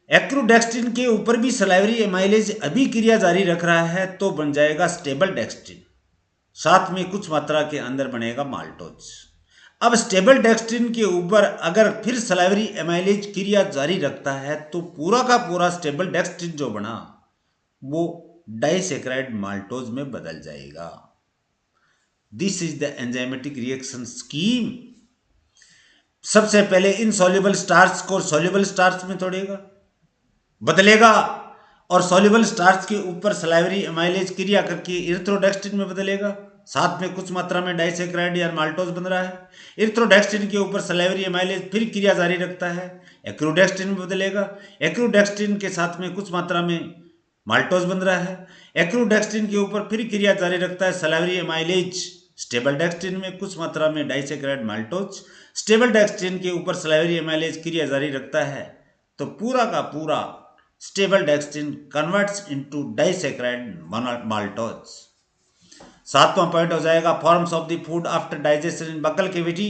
एक्रोडैक्स्टिन के ऊपर भी सलाइवरी एमाइलेज अभी क्रिया जारी रख रहा है तो बन जाएगा स्टेबल डैक्स्टिन, साथ में कुछ मात्रा के अंदर बनेगा माल्टोज। अब स्टेबल डैक्स्टिन के ऊपर अगर फिर सलाइवरी एमाइलेज क्रिया जारी रखता है तो पूरा का पूरा स्टेबल डैक्स्टिन जो बना वो डाइसेक्राइड माल्टोज में बदल जाएगा। This is the enzymatic reaction scheme. सबसे पहले इनसॉल्युबल स्टार्च को सॉल्युबल स्टार्च में तोड़ेगा, बदलेगा, और सॉल्युबल स्टार्च के ऊपर सलाइवरी एमाइलेज क्रिया करके इरिथ्रोडैक्स्टिन में बदलेगा, साथ में कुछ मात्रा में डाइसेक्राइड या माल्टोज बन रहा है। इरिथ्रोडैक्स्टिन के ऊपर सलाइवरी एमाइलेज फिर क्रिया जारी रखता है, एक्रोडैक्स्टिन में बदलेगा, एक्रोडैक्स्टिन के साथ में कुछ मात्रा में माल्टोज बन रहा है। एक्रोडैक्स्टिन के ऊपर फिर क्रिया जारी रखता है सलाइवरी एमाइलेज स्टेबल डैक्स्टिन में, कुछ मात्रा में डाइसेक्राइड माल्टोज। स्टेबल डैक्स्टिन के ऊपर सलाइवरी एमाइलेज क्रिया जारी रखता है तो पूरा का पूरा stable dextrin converts into disaccharide maltose. सातवां पॉइंट हो जाएगा forms of the food after digestion in buccal cavity.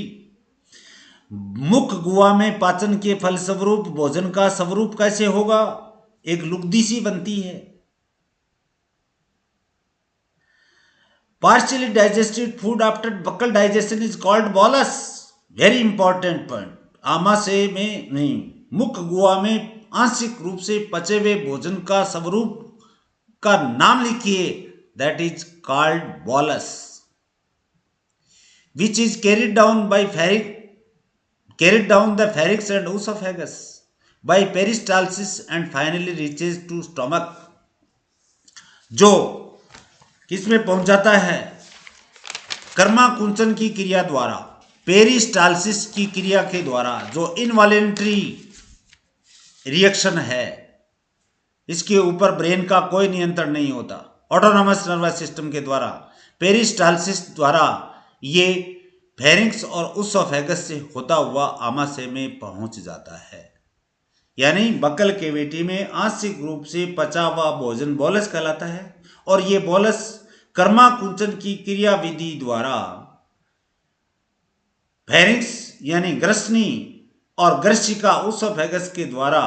मुख गुहा में पाचन के फलस्वरूप भोजन का स्वरूप कैसे होगा? एक लुगदी सी बनती है, Partially digested food after buccal digestion is called bolus. Very important point. आमाशय में नहीं, मुख गुहा में आंशिक रूप से पचे हुए भोजन का स्वरूप का नाम लिखिए, that is called bolus, which is carried down the pharynx and esophagus by peristalsis and finally reaches to stomach. जो किसमें पहुंच जाता है? कर्माकुंचन की क्रिया द्वारा, पेरिस्टालसिस की क्रिया के द्वारा, जो इनवॉलेंट्री रिएक्शन है, इसके ऊपर ब्रेन का कोई नियंत्रण नहीं होता, ऑटोनॉमस नर्वस सिस्टम के द्वारा, पेरिस्टालसिस द्वारा ये फेरिंक्स और उसोफेगस से होता हुआ आमाशय में पहुंच जाता है। यानी बक्कल कैविटी में आंशिक रूप से पचा हुआ भोजन बोलस कहलाता है और ये बोलस कर्माकुंचन की क्रिया विधि द्वारा फेरिंक्स यानी ग्रसनी और ग्रसिका उसोफेगस के द्वारा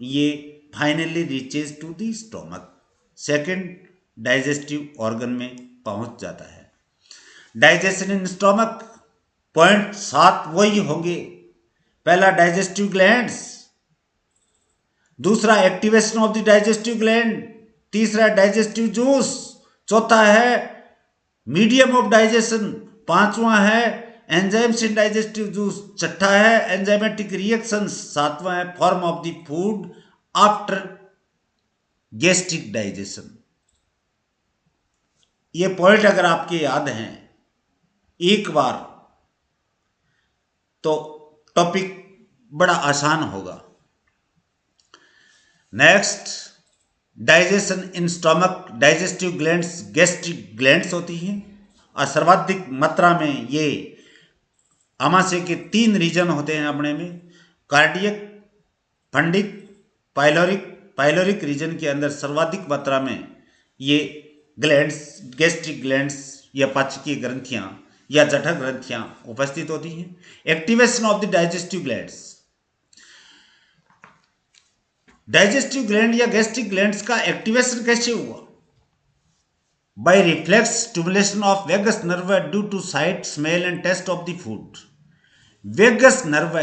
ये finally reaches to the stomach, second digestive organ में पहुंच जाता है। डाइजेशन इन स्टोमक पॉइंट 7 वही होंगे। पहला डाइजेस्टिव ग्लैंड्स, दूसरा activation of the digestive gland, तीसरा डाइजेस्टिव जूस, चौथा है मीडियम ऑफ डाइजेशन, पांचवा है एंजाइम्स इन डाइजेस्टिव जूस, छठा है एंजाइमेटिक रिएक्शंस, सातवां है form of the food after gastric digestion. ये पॉइंट अगर आपके याद हैं एक बार तो टॉपिक बड़ा आसान होगा। Next, digestion in stomach, digestive glands gastric glands होती हैं और सर्वाधिक मात्रा में ये आमाशय के 3 रीजन होते हैं अपने में, कार्डियक, फंडिक, पाइलोरिक रीजन के अंदर सर्वाधिक मात्रा में ये ग्लैंड्स, गैस्ट्रिक ग्लैंड्स या पाचकीय ग्रंथियां या जठर ग्रंथियां उपस्थित होती हैं। Activation of the digestive glands, digestive gland या गैस्ट्रिक ग्लैंड्स का एक्टिवेशन कैसे हुआ? By reflex stimulation of vagus nerve due to sight, smell and taste of the food. Vagus nerve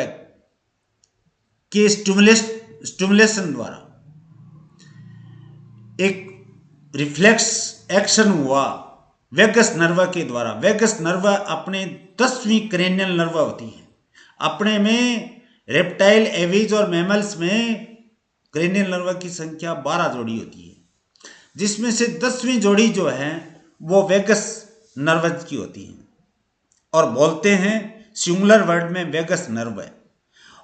के स्टिमुलेशन द्वारा एक रिफ्लेक्स एक्शन हुआ वेगस नर्व के द्वारा। वेगस नर्व अपने 10वीं क्रेनियल नर्व होती है। अपने में रेप्टाइल, एविज और मैमल्स में क्रेनियल नर्व की संख्या 12 जोड़ी होती है, जिसमें से 10वीं जोड़ी जो है वो वेगस नर्व की होती है और बोलते हैं सिंगुलर वर्ड में वेगस नर्व है।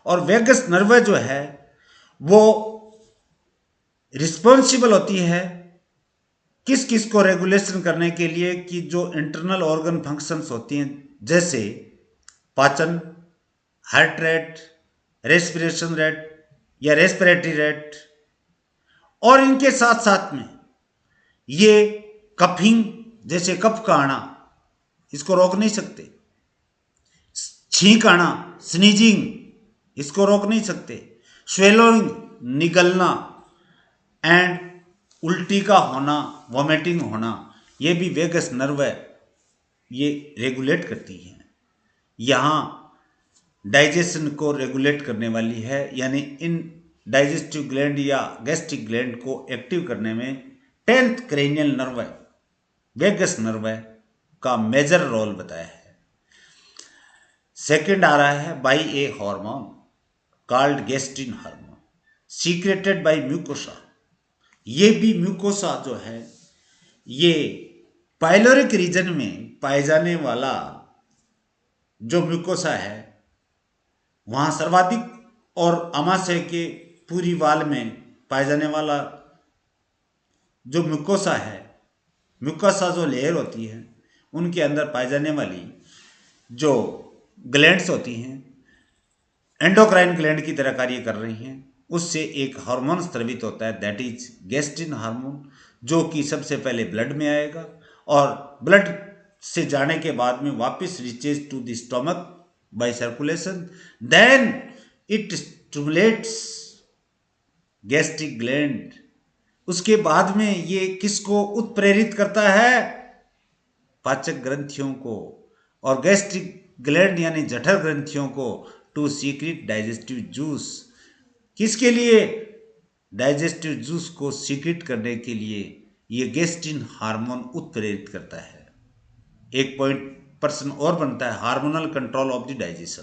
और वेगस नर्व जो है वो रिस्पॉन्सिबल होती है किस किस को रेगुलेशन करने के लिए कि जो इंटरनल ऑर्गन फंक्शंस होती हैं, जैसे पाचन, हार्ट रेट, रेस्पिरेशन रेट या रेस्पिरेटरी रेट, और इनके साथ साथ में ये कफिंग, जैसे कफ का आना, इसको रोक नहीं सकते, छींक आना, स्नीजिंग, इसको रोक नहीं सकते, स्वेलोइंग, निगलना, एंड उल्टी का होना, वॉमिटिंग होना, ये भी वेगस नर्व ये रेगुलेट करती है। यहाँ डाइजेशन को रेगुलेट करने वाली है, यानी इन डाइजेस्टिव ग्लैंड या गैस्ट्रिक ग्लैंड को एक्टिव करने में 10th cranial nerve vagus nerve का मेजर रोल बताया है। सेकंड आ रहा है by a hormone called gastrin hormone, secreted by mucosa. ये भी म्यूकोसा जो है ये पाइलोरिक रीजन में पाए जाने वाला जो म्यूकोसा है वहाँ सर्वाधिक, और आमाशय के पूरी वाल में पाए जाने वाला जो म्यूकोसा है, म्यूकोसा जो लेयर होती है उनके अंदर पाए जाने वाली जो ग्लैंड्स होती हैं एंडोक्राइन ग्लैंड की तरह कार्य कर रही हैं, उससे एक हार्मोन स्रावित होता है, दैट इज गैस्ट्रिन हार्मोन, जो कि सबसे पहले ब्लड में आएगा और ब्लड से जाने के बाद में वापस reaches to the stomach by circulation, then it stimulates gastric gland. उसके बाद में ये किसको उत्प्रेरित करता है? पाचक ग्रंथियों को और गैस्ट्रिक ग्लैंड यानी जठर ग्रंथियों को टू सीक्रेट डाइजेस्टिव जूस। किसके लिए? डाइजेस्टिव जूस को सीक्रेट करने के लिए ये गैस्ट्रिन हार्मोन उत्प्रेरित करता है। एक पॉइंट पर्सन और बनता है, hormonal control of the digestion.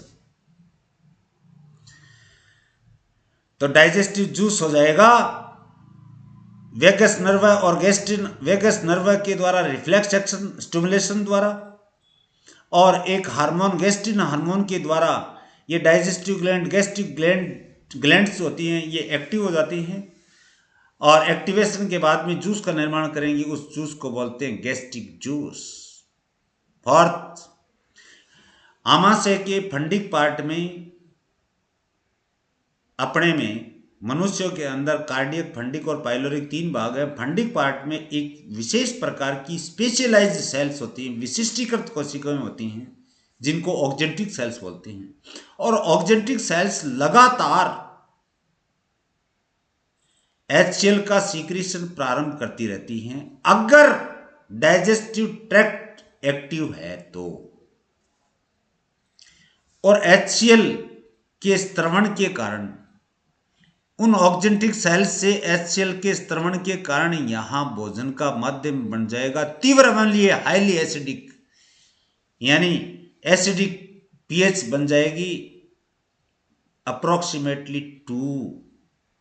तो डाइजेस्टिव जूस हो जाएगा वेगस नर्व और गैस्ट्रिन वेगस नर्व के द्वारा रिफ्लेक्स एक्शन स्टिमुलेशन द्वारा, और एक हार्मोन गैस्ट्रिन हार्मोन के द्वारा ये डाइजेस्टिव ग्लैंड गैस्ट्रिक ग्लैंड्स होती हैं ये एक्टिव हो जाती हैं, और एक्टिवेशन के बाद में जूस का निर्माण करेंगी। उस जूस को बोलते हैं गैस्ट्रिक जूस। फोर्थ, आमाशय के फंडिक पार्ट में अपने में मनुष्यों के अंदर कार्डियक, फंडिक और पाइलोरिक 3 भाग है। फंडिक पार्ट में एक विशेष प्रकार की स्पेशलाइज्ड सेल्स होती हैं, विशिष्टीकृत कोशिकाएं होती हैं जिनको ऑक्जेंटिक सेल्स बोलते हैं, और ऑक्जेंटिक सेल्स लगातार HCl का सीक्रेशन प्रारंभ करती रहती हैं अगर डाइजेस्टिव ट्रैक्ट एक्टिव है तो। और HCl के स्त्रवण के कारण, उन ऑक्जेंटिक सेल्स से HCl के स्त्रवण के कारण यहां भोजन का माध्यम बन जाएगा तीव्र अम्लीय, हाईली एसिडिक, यानी एसिडिक पीएच बन जाएगी अप्रोक्सीमेटली 2,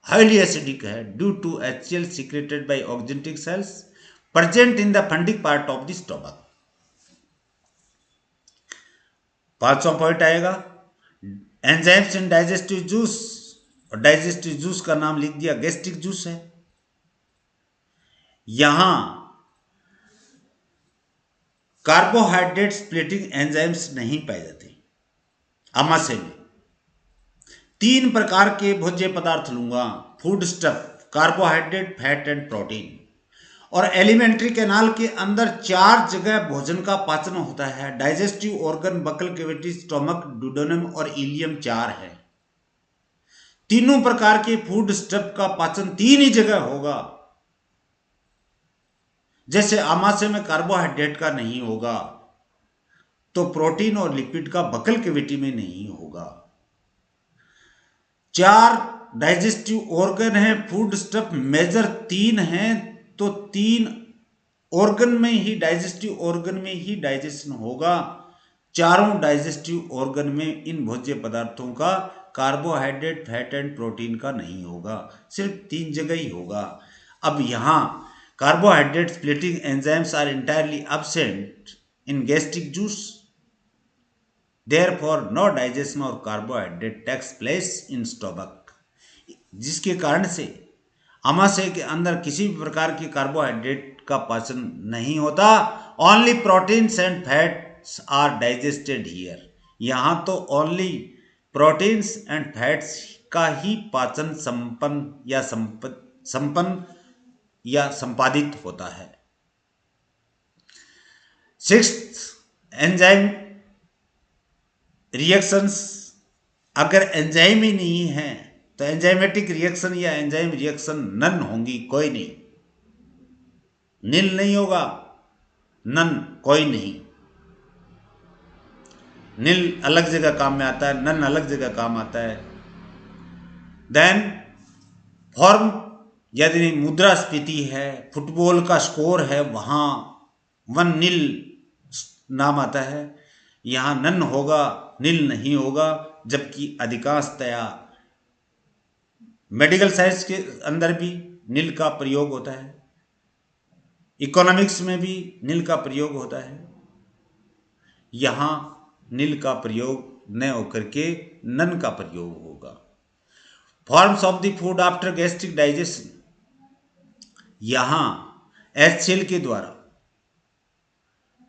हाईली एसिडिक है due to HCl secreted by oxyntic cells present in the fundic part of the stomach. 5वां पॉइंट आएगा एंजाइम्स इन डाइजेस्टिव जूस, और डाइजेस्टिव जूस का नाम लिख दिया गैस्ट्रिक जूस है। यहां कार्बोहाइड्रेट स्प्लिटिंग एंजाइम्स नहीं पाए जाते। आमाशय में 3 प्रकार के भोज्य पदार्थ लूंगा, food stuff, carbohydrate, fat and protein, और एलिमेंट्री कैनाल के अंदर 4 जगह भोजन का पाचन होता है। Digestive organ, buccal cavity, stomach, duodenum और इलियम 4 है। तीनों प्रकार के फूड स्टफ का पाचन 3 ही जगह होगा। जैसे आमाशय में कार्बोहाइड्रेट का नहीं होगा तो प्रोटीन और लिपिड का बकल कैविटी में नहीं होगा। 4 डाइजेस्टिव ऑर्गन है, फूड स्टफ मेजर 3 है, तो 3 ऑर्गन में ही, डाइजेस्टिव ऑर्गन में ही डाइजेशन होगा। चारों डाइजेस्टिव ऑर्गन में इन भोज्य पदार्थों का कार्बोहाइड्रेट, फैट एंड प्रोटीन का नहीं होगा, सिर्फ 3 जगह ही होगा। अब यहां carbohydrate splitting enzymes are entirely absent in gastric juice, therefore no digestion of carbohydrate takes place in stomach, जिसके कारण से आमाशय के अंदर किसी भी प्रकार की कार्बोहाइड्रेट का पाचन नहीं होता। Only proteins and fats are digested here. यहां तो ओनली प्रोटीन्स एंड फैट्स का ही पाचन संपन्न या संपादित होता है। 6th, enzyme reactions. अगर एंजाइम ही नहीं है तो एंजाइमेटिक रिएक्शन या एंजाइम रिएक्शन नन होंगी, कोई नहीं। नील नहीं होगा, नन कोई नहीं। नील अलग जगह काम में आता है, नन अलग जगह काम आता है। देन फॉर्म, यदि मुद्रास्फीति है, फुटबॉल का स्कोर है, वहां 1 नील नाम आता है। यहां नन होगा, नील नहीं होगा, जबकि अधिकांशतया मेडिकल साइंस के अंदर भी नील का प्रयोग होता है, इकोनॉमिक्स में भी नील का प्रयोग होता है। यहां नील का प्रयोग न होकर के नन का प्रयोग होगा। Forms of the food after gastric digestion, यहां HCl के द्वारा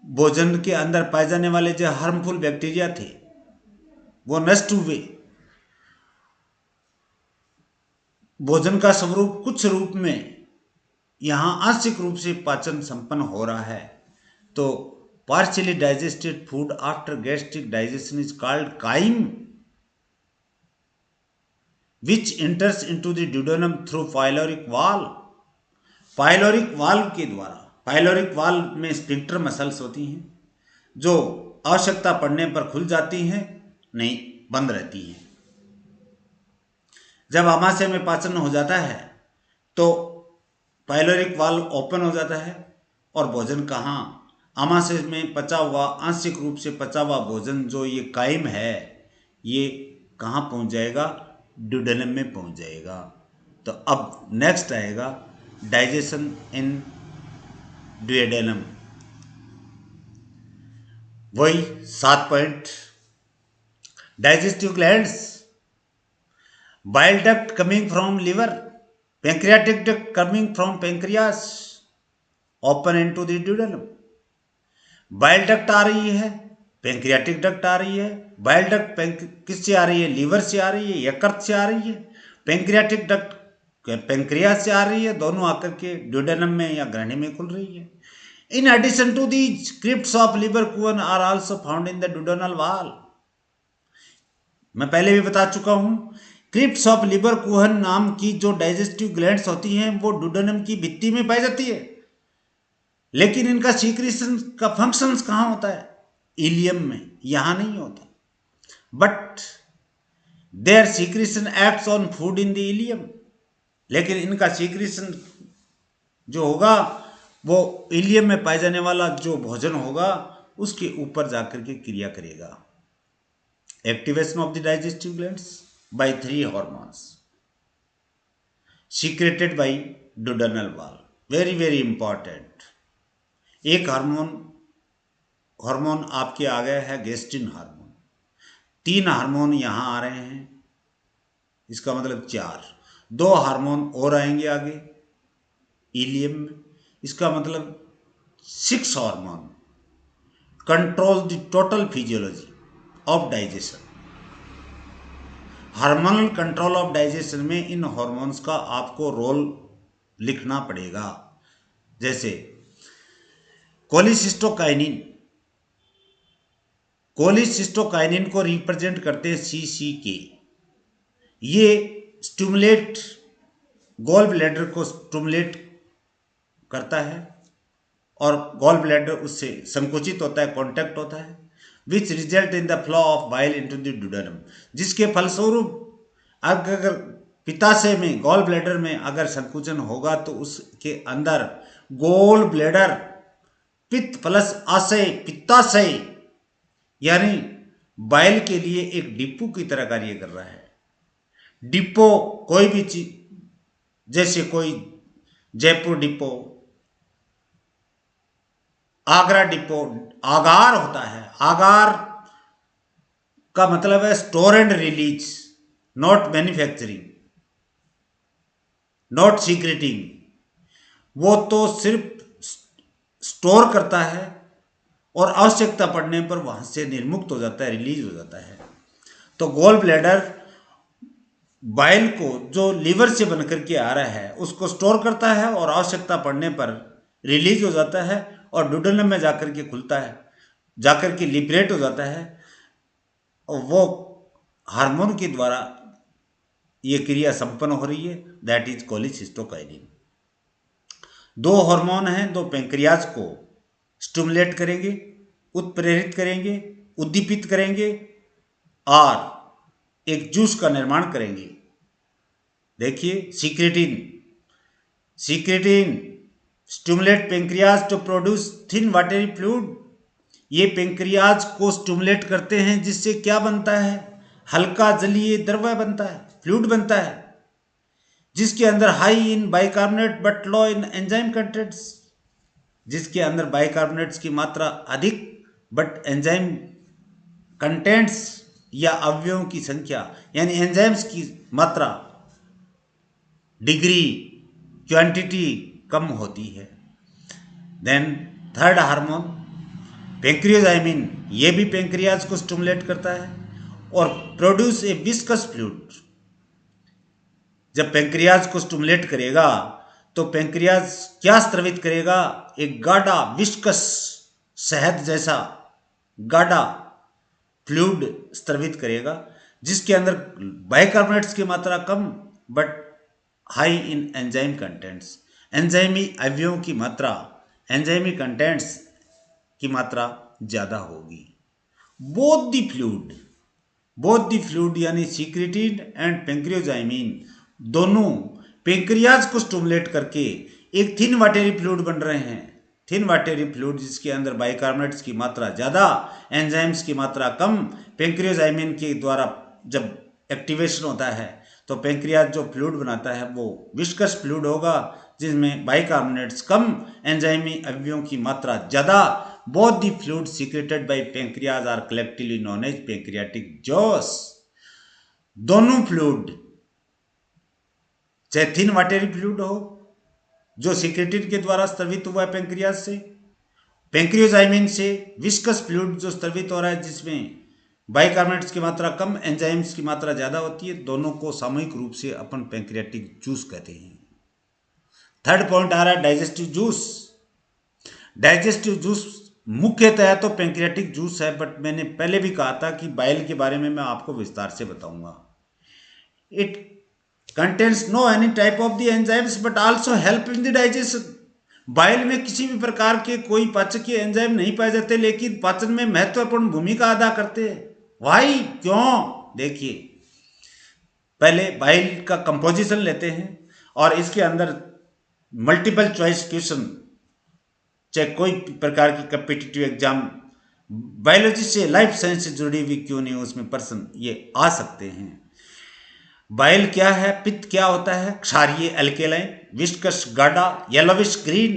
भोजन के अंदर पाए जाने वाले जो हार्मफुल बैक्टीरिया थे वो नष्ट हुए। भोजन का स्वरूप कुछ रूप में यहां आंशिक रूप से पाचन संपन्न हो रहा है। तो partially digested food after gastric digestion is called chyme, which enters into the duodenum through pyloric valve। Pyloric valve के द्वारा पाइलोरिक वाल्व में स्फिंक्टर मसल्स होती हैं जो आवश्यकता पड़ने पर खुल जाती हैं, नहीं बंद रहती हैं। जब आमाशय में पाचन हो जाता है तो पाइलोरिक वाल्व ओपन हो जाता है और भोजन कहाँ, आमाशय में पचा हुआ, आंशिक रूप से पचा हुआ भोजन जो ये कायम है, ये कहाँ पहुँच जाएगा, ड्यूडेनम में पहुँच जाएगा। तो अब नेक्स्ट आएगा डाइजेशन इन ड्यूडेनम। वही 7 point. Digestive glands, bile duct coming from liver, pancreatic duct coming from pancreas, open into the duodenum. Bile duct आ रही है, पैंक्रियाटिक डक्ट आ रही है। बाइल डक्ट किससे आ रही है, लीवर से आ रही है, यकृत से आ रही है। पैंक्रियाटिक डक्ट पैंक्रियास से आ रही है, दोनों आकर के ड्यूडेनम में या ग्रहणी में खुल रही है। In addition to these, crypts of Lieberkühn are also found in the duodenal wall. मैं पहले भी बता चुका हूं, क्रिप्ट्स ऑफ लिवर कुहन नाम की जो डाइजेस्टिव ग्लैंड्स होती हैं वो ड्यूडेनम की भित्ति में पाई जाती है, लेकिन इनका सीक्रेशन का फंक्शंस कहाँ होता है, इलियम में, यहां नहीं होता। But their secretion acts on food in the ileum, लेकिन इनका सीक्रेशन जो होगा वो इलियम में पाए जाने वाला जो भोजन होगा उसके ऊपर जाकर के क्रिया करेगा। Activation of the digestive glands by 3 hormones secreted by duodenal wall. Very very important. एक हार्मोन आपके आ गया है गेस्टिन हार्मोन। 3 हार्मोन यहां आ रहे हैं, इसका मतलब 4। 2 हार्मोन और आएंगे आगे इलियम में, इसका मतलब 6 hormone control the total physiology of digestion. Hormonal control of digestion में इन हार्मोन्स का आपको रोल लिखना पड़ेगा। जैसे कोलिसिस्टोकाइनिन, कोलिसिस्टोकाइनिन को रिप्रेजेंट करते हैं CCK। ये स्टिमुलेट, गॉल ब्लैडर को स्टिमुलेट करता है और गॉल ब्लैडर उससे संकुचित होता है, कॉन्टैक्ट होता है, which result in the flow of bile into the duodenum, जिसके फलस्वरूप अगर पित्ताशय में, गॉल ब्लैडर में अगर संकुचन होगा तो उसके अंदर गॉल ब्लैडर पित्त प्लस आशय, पित्ताशय यानी बाइल के लिए एक डिपो की तरह कार्य कर रहा है। डिपो कोई भी चीज, जैसे कोई जयपुर डिपो, आगरा डिपो, आगार होता है। आगार का मतलब है store and release, not manufacturing, not secreting. वो तो सिर्फ स्टोर करता है और आवश्यकता पड़ने पर वहां से निर्मुक्त हो जाता है, रिलीज हो जाता है। तो गॉल ब्लैडर बाइल को जो लीवर से बनकर के आ रहा है उसको स्टोर करता है और आवश्यकता पड़ने पर रिलीज हो जाता है और ड्यूडेनम में जाकर के खुलता है, जाकर के लिबरेट हो जाता है, और वो हार्मोन के द्वारा ये क्रिया संपन्न हो रही है, दैट इज कोलिसिस्टोकाइनिन। 2 हार्मोन हैं, 2 पैंक्रियाज को स्टिमुलेट करेंगे, उत्प्रेरित करेंगे, उद्दीपित करेंगे और एक जूस का निर्माण करेंगे। देखिए secretin, secretin stimulate pancreas to produce thin watery fluid. ये पेंक्रियाज को स्टिमुलेट करते हैं, जिससे क्या बनता है, हल्का जलीय द्रव्य बनता है, फ्लूइड बनता है, जिसके अंदर high in bicarbonate but low in enzyme contents, जिसके अंदर बाइकार्बोनेट्स की मात्रा अधिक बट एंजाइम कंटेंट्स या अवयवों की संख्या यानी एंजाइम्स की मात्रा, डिग्री, क्वांटिटी कम होती है। देन थर्ड हार्मोन पेंक्रियाजाइमिन, ये भी पेंक्रियाज को स्टिमुलेट करता है और प्रोड्यूस ए विस्कस फ्लूइड। जब पेंक्रियाज को स्टिमुलेट करेगा तो पेंक्रियाज क्या स्त्रवित करेगा, एक गाढ़ा विस्कस, शहद जैसा गाढ़ा फ्लूइड स्त्रवित करेगा, जिसके अंदर बाइकार्बोनेट्स की मात्रा कम but high in enzyme contents, एंजाइमी अवयवों की मात्रा एंजाइमिक कंटेंट्स की मात्रा ज़्यादा होगी। बोथ द फ्लूइड यानी सीक्रेटिन एंड पेंक्रियोजाइमिन दोनों पेंक्रियाज को स्टिमुलेट करके एक थिन वाटरी फ्लूइड बन रहे हैं। थिन वाटरी फ्लूइड जिसके अंदर बाइकार्बोनेट्स की मात्रा ज़्यादा, एंजाइम्स की मात्रा कम। पेंक्रियोजाइमिन के द्वारा जब एक्टिवेशन होता है तो पेंक्रियाज जो फ्लूइड बनाता है वो विस्कस फ्लूइड होगा जिसमें बाइकार्बोनेट्स कम, एंजाइमी अवयवों की मात्रा ज़्यादा। Both the fluid secreted by pancreas are collectively known as pancreatic juice. दोनों फ्लूइड, चाहे थिन वाटरी फ्लूइड हो जो सीक्रेटिन के द्वारा स्रावित हुआ है पेंक्रियाज से, पेंक्रियोजाइमिन से विस्कस फ्लूइड जो स्रावित हो रहा है जिसमें बाइकार्बोनेट्स की मात्रा कम, एंजाइम्स की मात्रा ज़्यादा होती है, दोनों को सामूहिक रूप से अपन पेंक्रियाटिक जूस कहते हैं। थर्ड पॉइंट आ रहा है डाइजेस्टिव जूस। डाइजेस्टिव जूस मुख्यतः तो पेंक्रियाटिक जूस है, बट मैंने पहले भी कहा था कि बाइल के बारे में मैं आपको विस्तार से बताऊंगा। It contains no any type of the enzymes but also help in the digestion. Bile में किसी भी प्रकार के कोई पाचकीय एंजाइम नहीं पाए जाते, लेकिन पाचन में महत्वपूर्ण भूमिका अदा करते हैं। वाई, क्यों? देखिए, पहले बाइल का कंपोजिशन लेते हैं और इसके अंदर मल्टीपल चॉइस क्वेश्चन, चाहे कोई प्रकार की कॉम्पिटिटिव एग्जाम बायोलॉजी से, लाइफ साइंस से जुड़ी हुई क्यों नहीं, उसमें पर्सन ये आ सकते हैं। बाइल क्या है, पित्त क्या होता है? क्षारीय अल्केलाइन, विस्कस गाढ़ा येलोविश ग्रीन,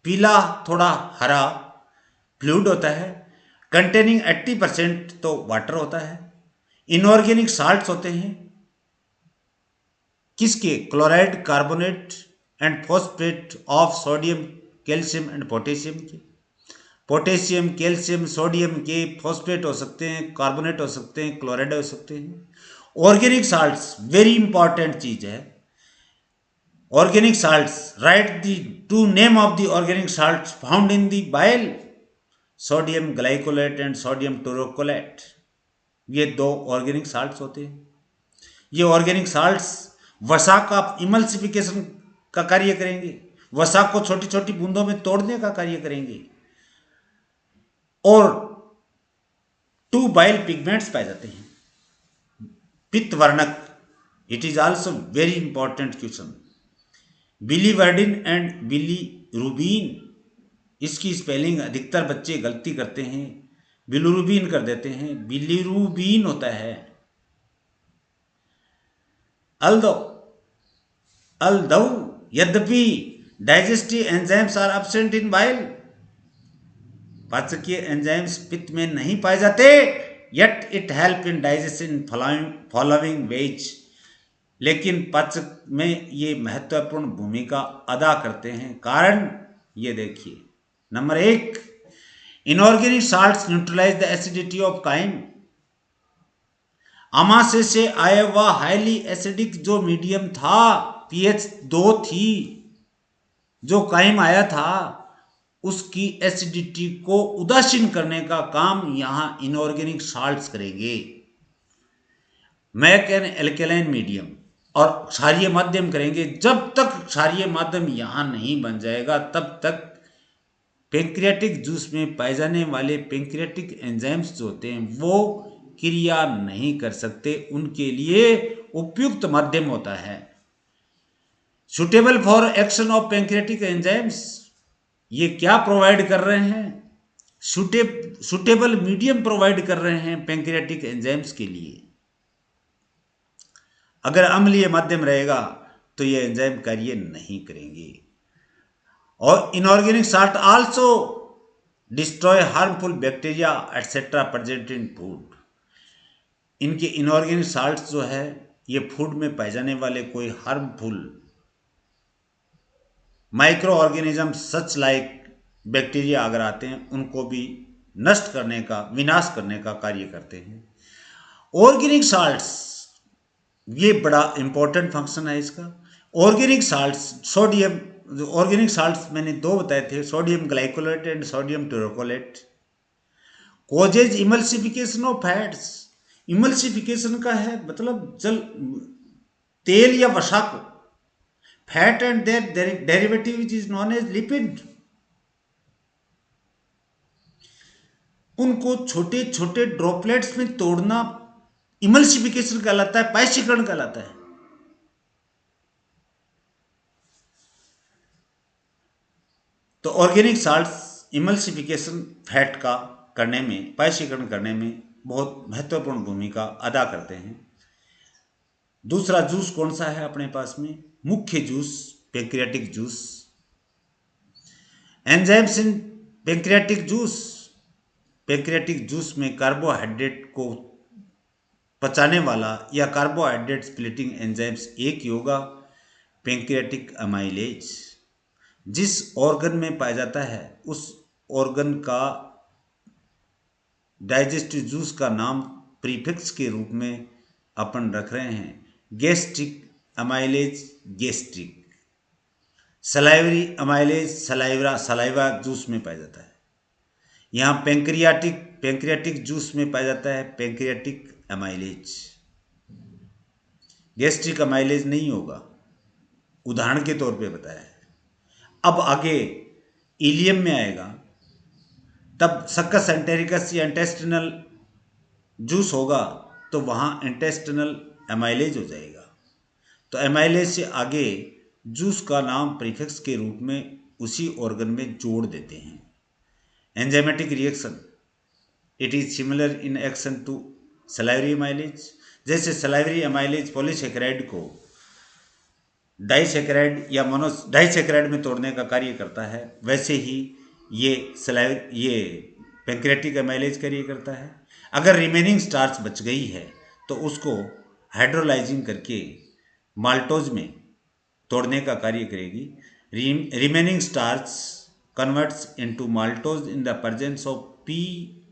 पीला थोड़ा हरा फ्लूइड होता है, कंटेनिंग 80% तो वाटर होता है। इनऑर्गेनिक साल्ट्स होते हैं किसके? Chloride, carbonate and phosphate of sodium, calcium and potassium के। पोटेशियम, कैल्शियम, सोडियम के फॉस्फेट हो सकते हैं, कार्बोनेट हो सकते हैं, क्लोराइड हो सकते हैं। ऑर्गेनिक साल्ट्स वेरी इंपॉर्टेंट चीज है। Organic salts, right the two name of the organic salts found in the bile, sodium glycolate and sodium taurocholate. ये दो ऑर्गेनिक साल्ट्स होते हैं। ये ऑर्गेनिक साल्ट्स वसा का इमल्सिफिकेशन का कार्य करेंगे, वसा को छोटी छोटी बूंदों में तोड़ने का कार्य करेंगे, और टू बाइल पिगमेंट्स पाए जाते हैं, पित्त वर्णक। It is also very important question. Biliverdin and bilirubin, इसकी स्पेलिंग अधिकतर बच्चे गलती करते हैं, बिलीरुबिन कर देते हैं, बिलीरुबिन होता है। अल्दो यद्यपि digestive enzymes are absent in bile, पाचकीय एंजाइम्स पित्त में नहीं पाए जाते, yet it help in digestion following ways, लेकिन पाचक में ये महत्वपूर्ण भूमिका अदा करते हैं। कारण ये देखिए, number 1, inorganic salts neutralize the acidity of chyme. आमाशय से आया हुआ हाईली एसिडिक जो मीडियम था, pH 2 थी, जो काइम आया था, उसकी एसिडिटी को उदासीन करने का काम यहां इनऑर्गेनिक साल्ट्स करेंगे। मैक एन एल्केलाइन मीडियम और क्षारीय माध्यम करेंगे। जब तक क्षारीय माध्यम यहां नहीं बन जाएगा तब तक पेंक्रियाटिक जूस में पाए जाने वाले पेंक्रियाटिक एंजाइम्स जो होते हैं वो क्रिया नहीं कर सकते, उनके लिए उपयुक्त माध्यम होता है। Suitable for action of pancreatic enzymes, ये क्या प्रोवाइड कर रहे हैं? सुटेबल मीडियम प्रोवाइड कर रहे हैं पेंक्रियाटिक एंजाइम्स के लिए। अगर अम्लीय माध्यम रहेगा तो ये एंजाइम कार्य नहीं करेंगे। और inorganic salt also destroy harmful bacteria etcetera present in food. इनके इनऑर्गेनिक साल्ट्स जो है ये फूड में पाए जाने वाले कोई harmful micro organism such like bacteria अगर आते हैं उनको भी नष्ट करने का, विनाश करने का कार्य करते हैं। ऑर्गेनिक साल्ट्स, ये बड़ा इंपॉर्टेंट फंक्शन है इसका। Organic salts, sodium, organic salts मैंने 2 बताए थे, sodium glycolate and sodium taurocholate. Causes emulsification of fats, emulsification का है मतलब जल, तेल या वसा को fat and their derivative is known as lipid. उनको छोटे छोटे ड्रॉपलेट्स में तोड़ना इमल्सिफिकेशन कहलाता है, पायसीकरण कहलाता है। तो ऑर्गेनिक साल्ट्स इमल्सिफिकेशन फैट का करने में, पायसीकरण करने में बहुत महत्वपूर्ण भूमिका अदा करते हैं। दूसरा जूस कौन सा है अपने पास में? मुख्य जूस पैंक्रियाटिक जूस। एंजाइम्स इन पैंक्रियाटिक जूस। पैंक्रियाटिक जूस में कार्बोहाइड्रेट को पचाने वाला या कार्बोहाइड्रेट स्प्लिटिंग एंजाइम्स एक ही होगा, पैंक्रियाटिक अमाइलेज। जिस ऑर्गन में पाया जाता है उस ऑर्गन का डाइजेस्टिव जूस का नाम प्रीफिक्स के रूप में अपन रख रहे हैं gastric amylase, gastric. Salivary amylase saliva juice में पाया जाता है। यहाँ पैंक्रियाटिक जूस में पाया जाता है पैंक्रियाटिक अमाइलेज। गैस्ट्रिक अमाइलेज नहीं होगा, उदाहरण के तौर पे बताया है। अब आगे इलियम में आएगा, तब सक्कस एंटेरिकस या इंटेस्टिनल जूस होगा तो वहाँ इंटेस्टिनल अमाइलेज हो जाएगा। तो अमाइलेज से आगे जूस का नाम प्रीफिक्स के रूप में उसी ऑर्गन में जोड़ देते हैं। Enzymatic reaction, it is similar in action to salivary amylase. जैसे सलाइवरी अमाइलेज पॉलीसेकेराइड को डाइसेकेराइड या डाइसेकेराइड में तोड़ने का कार्य करता है, वैसे ही ये पैंक्रियाटिक अमाइलेज कार्य करता है। अगर रिमेनिंग स्टार्च बच गई है तो उसको हाइड्रोलाइजिंग करके माल्टोज में तोड़ने का कार्य करेगी। Remaining starch converts into maltose in the presence of P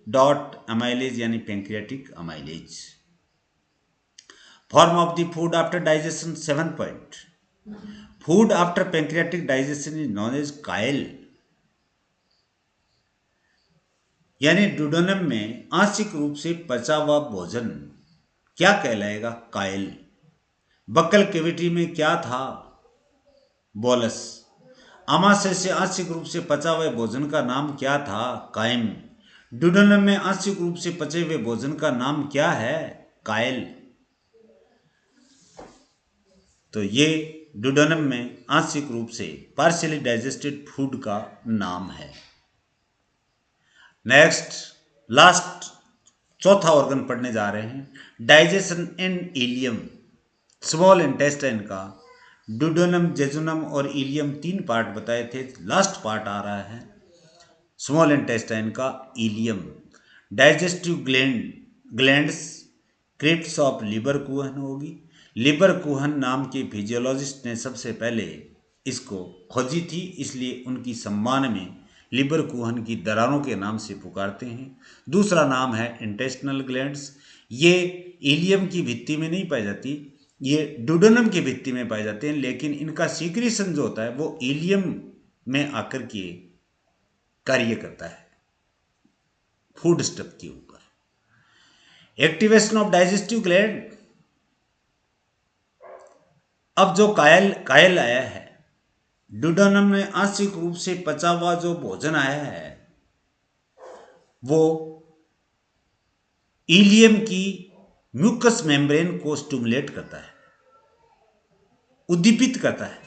dot amylase यानी pancreatic amylase. Form of the food after digestion, 7 point. Food after pancreatic digestion is known as chyle, यानी डुडेनम में आंशिक रूप से पचा हुआ भोजन क्या कहलाएगा? कायल। बक्कल कैविटी में क्या था? बोलस। आमाशय से आंशिक रूप से पचा हुए भोजन का नाम क्या था? कायम। डुडेनम में आंशिक रूप से पचे हुए भोजन का नाम क्या है? कायल। तो ये डुडेनम में आंशिक रूप से पार्शियली डाइजेस्टेड फूड का नाम है। नेक्स्ट लास्ट चौथा ऑर्गन पढ़ने जा रहे हैं, digestion in ileum. Small intestine का डुडेनम, जेजुनम और इलियम 3 पार्ट बताए थे, लास्ट पार्ट आ रहा है स्मॉल इंटेस्टाइन का ileum. Digestive glands crypts of Lieberkuhn होगी। लिबरकुहन नाम के फिजियोलॉजिस्ट ने सबसे पहले इसको खोजी थी, इसलिए उनकी सम्मान में लिबरकुहन की दरारों के नाम से पुकारते हैं। दूसरा नाम है इंटेस्टिनल ग्लैंड्स। ये इलियम की भित्ति में नहीं पाई जाती, ये डुडेनम की भित्ति में पाए जाते हैं, लेकिन इनका सीक्रेशन जो होता है वो इलियम में आकर के कार्य करता है फूड स्टफ के ऊपर। Activation of digestive gland. अब जो कायल आया है, डुडेनम में आंशिक रूप से पचा हुआ जो भोजन आया है वो इलियम की म्यूकस मेम्ब्रेन को स्टिमुलेट करता है, उद्दीपित करता है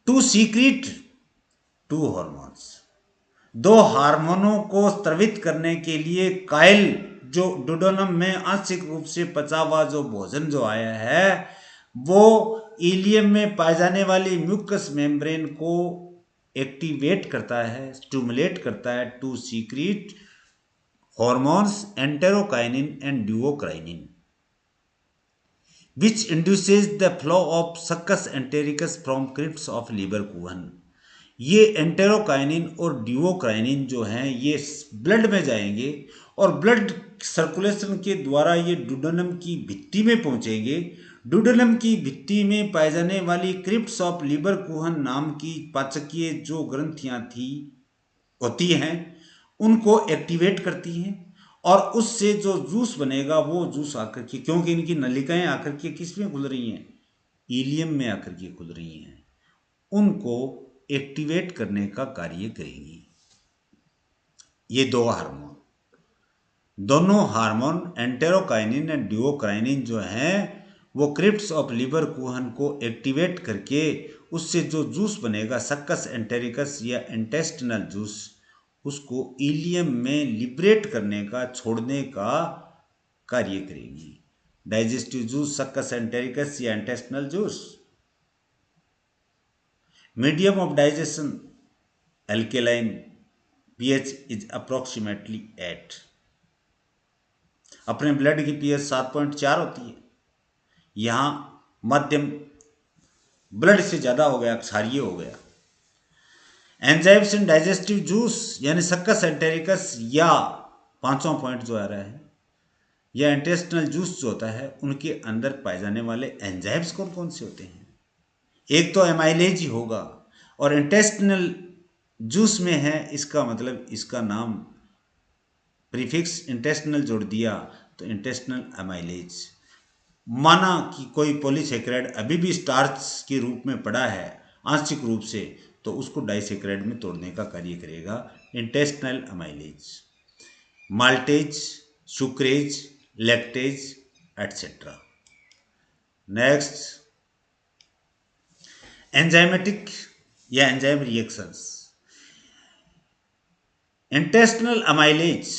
टू सीक्रेट 2 हार्मोन्स। 2 हार्मोनों को स्रावित करने के लिए कायल जो डुडेनम में आंशिक रूप से पचा हुआ जो भोजन जो आया है वो इलियम में पाए जाने वाली म्यूकस मेम्ब्रेन को एक्टिवेट करता है, स्टिमुलेट करता है to secrete hormones enterokinin and duocrinin which induces the flow of succus entericus from crypts of Leverkusen। ये एंटेरोकाइनिन और ड्यूओकाइनिन जो हैं ये ब्लड में जाएंगे और ब्लड सर्कुलेशन के द्वारा ये डुडेनम की भित्ति में पहुंचेंगे। डुडेनम की भित्ति में पाए जाने वाली क्रिप्ट्स ऑफ लीवरकुहन नाम की पाचकीय जो ग्रंथियां थी होती हैं उनको एक्टिवेट करती हैं और उससे जो जूस बनेगा वो जूस आकर के, क्योंकि इनकी नलिकाएं आकर के किस में खुल रही हैं? इलियम में आकर के खुल रही हैं, उनको एक्टिवेट करने का कार्य करेंगी। ये दो हार्मोन, दोनों हार्मोन एंटेरोकाइनिन और ड्यूओकाइनिन जो हैं वो क्रिप्स ऑफ लिवर कुहन को एक्टिवेट करके उससे जो जूस बनेगा सक्कस एंटेरिकस या इंटेस्टिनल जूस, उसको इलियम में लिबरेट करने का, छोड़ने का कार्य करेगी। डाइजेस्टिव जूस सक्कस एंटेरिकस या intestinal juice. Medium of digestion alkaline, pH is approximately 8। अपने ब्लड की pH 7.4 होती है, यहाँ मध्यम ब्लड से ज़्यादा हो गया, क्षारीय हो गया। एंजाइम्स इन डाइजेस्टिव जूस यानी सक्कस एंटेरिकस या पांचवा पॉइंट जो आ रहा है, या इंटेस्टिनल जूस जो होता है, उनके अंदर पाए जाने वाले एंजाइम्स कौन कौन से होते हैं? एक तो एमाइलेज ही होगा, और इंटेस्टिनल जूस में है, इसका मतलब इसका नाम प्रीफिक्स इंटेस्टिनल जोड़ दिया तो इंटेस्टिनल एमाइलेज। माना कि कोई पॉलीसेकेराइड अभी भी स्टार्च के रूप में पड़ा है आंशिक रूप से, तो उसको डाइसेकेराइड में तोड़ने का कार्य करेगा intestinal amylase. Maltase, sucrase, lactase etcetera. Next, enzymatic या एंजाइम रिएक्शंस। इंटेस्टिनल अमाइलेज,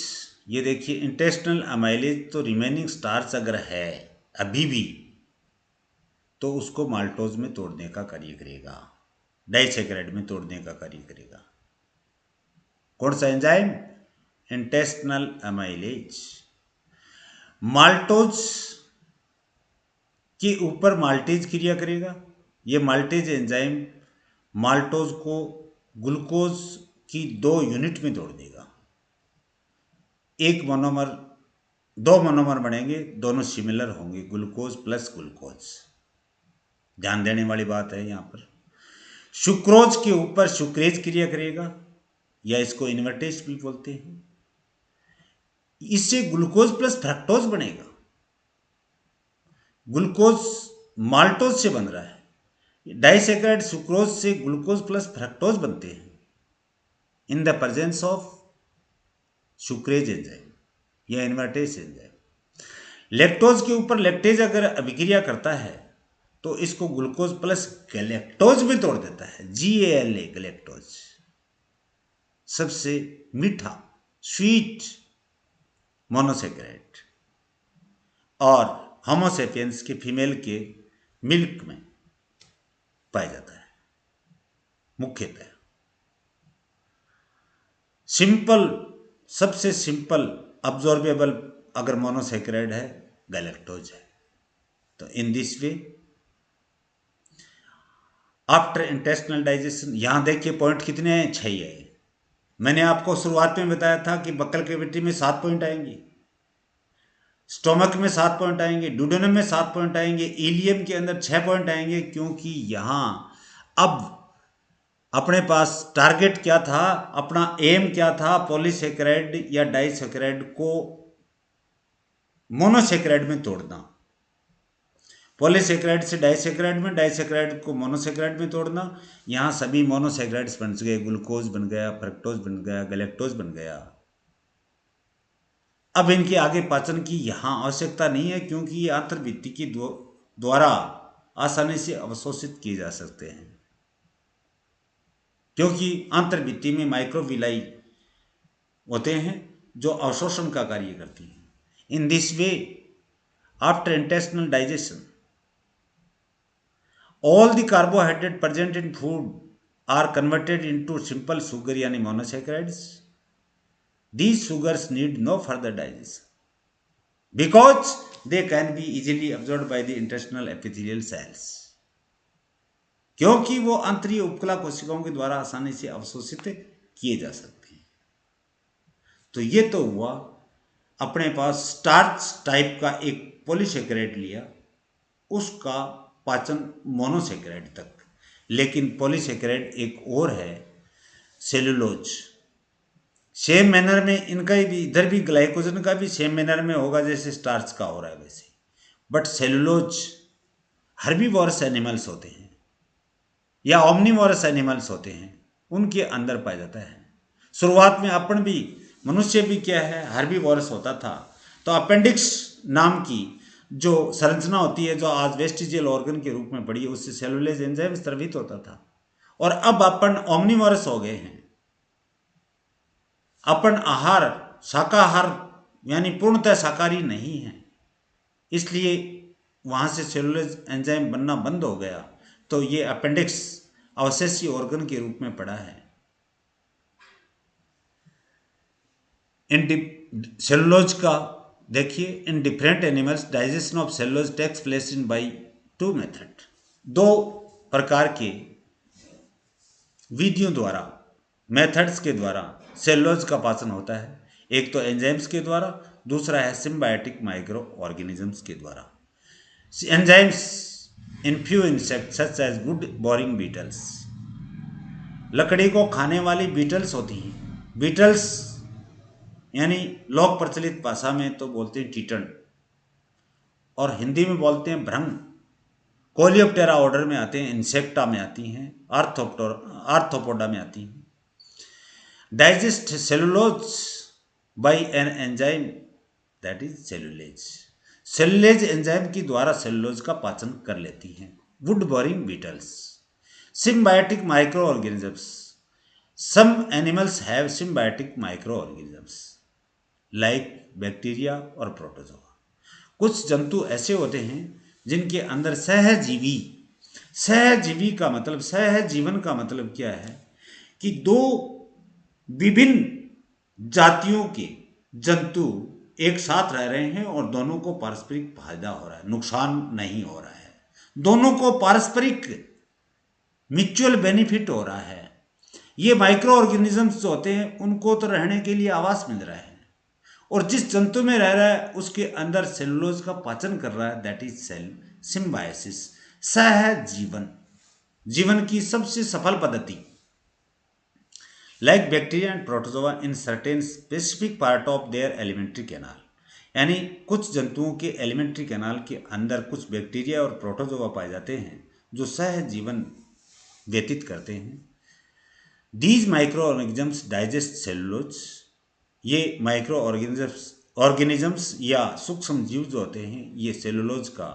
ये देखिए इंटेस्टिनल अमाइलेज तो रिमेनिंग स्टार्च अगर है अभी भी, तो उसको माल्टोज में तोड़ने का कार्य करेगा, डाइसेकेराइड में तोड़ने का कार्य करेगा। कौन सा एंजाइम? Intestinal amylase. माल्टोज के ऊपर माल्टेज क्रिया करेगा। ये माल्टेज एंजाइम माल्टोज को ग्लूकोज की 2 यूनिट में तोड़ देगा। एक मोनोमर, 2 मोनोमर बनेंगे, दोनों सिमिलर होंगे, ग्लूकोज प्लस ग्लूकोज। ध्यान देने वाली बात है यहां पर। सुक्रोज के ऊपर सुक्रेज क्रिया करेगा, या इसको इन्वर्टेज भी बोलते हैं। इससे ग्लूकोज प्लस फ्रक्टोज बनेगा। ग्लूकोज माल्टोज से बन रहा है, डाइसेकेराइड सुक्रोज से ग्लूकोज प्लस फ्रक्टोज बनते हैं इन the presence of sucrase enzyme या इन्वर्टेज एंजाइम। लैक्टोज के ऊपर लैक्टेज अगर अभिक्रिया करता है तो इसको ग्लूकोज प्लस गैलेक्टोज में तोड़ देता है, GALA गैलेक्टोज। सबसे मीठा स्वीट मोनोसेकेराइड, और होमोसेपियंस के फीमेल के मिल्क में पाया जाता है मुख्यतः। सिंपल, सबसे सिंपल अब्जॉर्बेबल अगर मोनोसेकेराइड है, गैलेक्टोज है। तो in this way after intestinal digestion, यहां देखिए पॉइंट कितने हैं, 6 है। मैंने आपको शुरुआत में बताया था कि बक्कल कैविटी में 7 पॉइंट आएंगे, स्टोमक में 7 पॉइंट आएंगे, डुडेनम में 7 पॉइंट आएंगे, इलियम के अंदर 6 पॉइंट आएंगे, क्योंकि यहां अब अपने पास टारगेट क्या था, अपना एम क्या था, पॉलीसेकेराइड या डाइसेकेराइड को मोनोसेकेराइड में तोड़ना, पॉलीसेकेराइड से डाइसेकेराइड में, डाइसेकेराइड को मोनोसेकेराइड में तोड़ना। यहां सभी मोनोसेकेराइड्स बन गए, ग्लूकोज बन गया, फ्रक्टोज बन गया, गैलेक्टोज बन गया। अब इनके आगे पाचन की यहां आवश्यकता नहीं है, क्योंकि ये आंतरभित्ति के द्वारा आसानी से अवशोषित किए जा सकते हैं, क्योंकि आंतरभित्ति में माइक्रोविलाई होते हैं जो अवशोषण का कार्य करती हैं। In this way after intestinal digestion all the carbohydrate present in food are converted into simple sugar यानी monosaccharides. These sugars need no further digestion because they can be easily absorbed by the intestinal epithelial cells, क्योंकि वो आंतरिक उपकला कोशिकाओं के द्वारा आसानी से अवशोषित किए जा सकते हैं। तो ये तो हुआ अपने पास स्टार्च टाइप का एक पॉलीसेकेराइड लिया, उसका पाचन मोनोसेकेराइड तक। लेकिन पॉलीसेकेराइड एक और है, सेलुलोज। सेम मैनर में इनका भी, इधर भी ग्लाइकोजन का भी सेम मैनर में होगा जैसे स्टार्च का हो रहा है वैसे, बट सेलुलोज हर्बीवोरस एनिमल्स होते हैं या ओमनीवोरस एनिमल्स होते हैं, उनके अंदर पाया जाता है। शुरुआत में अपन भी, मनुष्य भी क्या है, हर्बीवोरस होता था। तो अपेंडिक्स नाम की जो संरचना होती है, जो आज वेस्टिजियल ऑर्गन के रूप में पड़ी है, उससे सेलुलोज एंजाइम स्रावित होता था। और अब अपन ओमनीवोरस हो गए हैं। अपन आहार शाकाहार यानी पूर्णतः शाकाहारी नहीं है, इसलिए वहाँ से सेलुलोज एंजाइम बनना बंद हो गया। तो ये अपेंडिक्स अवशेषी ऑर्गन के रूप में पड़ा है। इन सेलुलोज का देखिए, in different animals digestion of cellulose takes place in by two method. दो प्रकार के विधियों द्वारा, मेथड्स के द्वारा सेलुलोज का पाचन होता है। एक तो एंजाइम्स के द्वारा, दूसरा है सिम्बायोटिक माइक्रो ऑर्गेनिजम्स के द्वारा। Enzymes in few insects such as wood boring beetles, लकड़ी को खाने वाली बीटल्स होती हैं। बीटल्स यानी लोक प्रचलित भाषा में तो बोलते हैं टीटन, और हिंदी में बोलते हैं भ्रंग। कोलियोप्टेरा ऑर्डर में आते हैं, इंसेक्टा में आती हैं, आर्थ्रोपोडा में आती हैं। Digest cellulose by an enzyme that is cellulase. Cellulase enzyme की द्वारा सेलुलोज का पाचन कर लेती हैं wood boring beetles. Symbiotic micro organisms, some animals have symbiotic micro organisms like bacteria और प्रोटोजोआ। कुछ जंतु ऐसे होते हैं जिनके अंदर सहजीवी, सहजीवी का मतलब, सहजीवन का मतलब क्या है कि दो विभिन्न जातियों के जंतु एक साथ रह रहे हैं और दोनों को पारस्परिक फायदा हो रहा है, नुकसान नहीं हो रहा है, दोनों को पारस्परिक म्यूचुअल बेनिफिट हो रहा है। ये माइक्रो ऑर्गेनिजम्स जो होते हैं उनको तो रहने के लिए आवास मिल रहा है, और जिस जंतु में रह रहा है उसके अंदर सेलुलोज का पाचन कर रहा है, दैट इज सेल सिम्बायोसिस, सहजीवन, जीवन की सबसे सफल पद्धति। Like bacteria and protozoa in certain specific part of their alimentary canal, यानी कुछ जंतुओं के एलिमेंट्री कैनाल के अंदर कुछ बैक्टीरिया और प्रोटोजोआ पाए जाते हैं जो सहजीवन व्यतीत करते हैं। These micro organisms digest cellulose, ये माइक्रो ऑर्गेनिजम्स या सूक्ष्म जीव जो होते हैं ये सेलुलोज का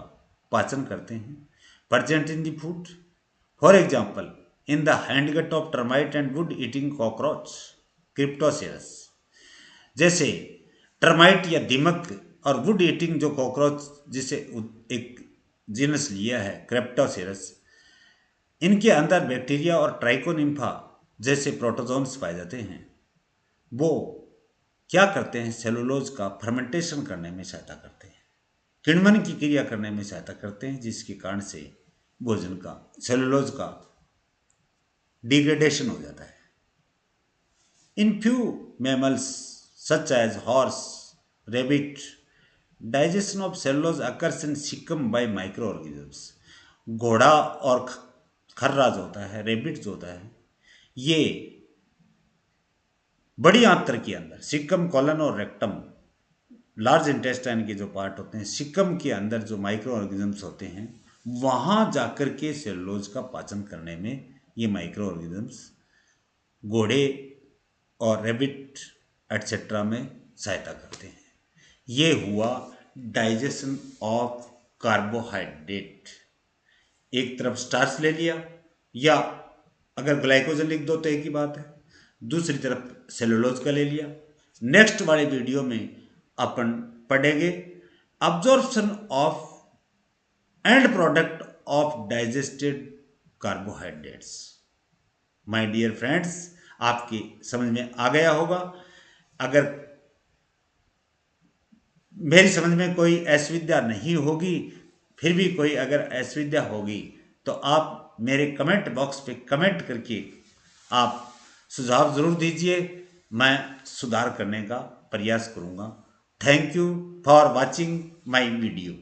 पाचन करते हैं। Present in the food, for example in the hindgut of termite and wood eating cockroach Cryptocercus. जैसे टर्माइट या दीमक और वुड ईटिंग जो कॉकरोच, जिसे एक जीनस लिया है क्रिप्टोसेरस, इनके अंदर बैक्टीरिया और ट्राइकोनिम्फा जैसे प्रोटोजोन्स पाए जाते हैं। वो क्या करते हैं, सेलुलोज का फर्मेंटेशन करने में सहायता करते हैं, किण्वन की क्रिया करने में सहायता करते हैं, जिसके कारण से भोजन का, सेलुलोज का डिग्रेडेशन हो जाता है। In few mammals such as horse, rabbit, digestion of cellulose occurs in caecum by micro organisms. घोड़ा और खर्रा जो होता है, रेबिट जो होता है, ये बड़ी आंत्र के अंदर सिकम, कॉलन और रेक्टम, लार्ज इंटेस्टाइन के जो पार्ट होते हैं, सिकम के अंदर जो माइक्रो ऑर्गेनिजम्स होते हैं, वहां जाकर के सेलुलोज का पाचन करने में ये माइक्रो ऑर्गेनिजम्स घोड़े और रेबिट एटसेट्रा में सहायता करते हैं। ये हुआ डाइजेशन ऑफ कार्बोहाइड्रेट। एक तरफ स्टार्च ले लिया, या अगर ग्लाइकोजन लिख दो तो एक ही बात है, दूसरी तरफ सेलुलोज का ले लिया। नेक्स्ट वाले वीडियो में अपन पढ़ेंगे absorption of end product of digested carbohydrates. My dear friends, आपकी समझ में आ गया होगा। अगर मेरी समझ में कोई असुविधा नहीं होगी, फिर भी कोई अगर असुविधा होगी तो आप मेरे कमेंट बॉक्स पे कमेंट करके आप सुझाव ज़रूर दीजिए, मैं सुधार करने का प्रयास करूँगा। Thank you for watching my video.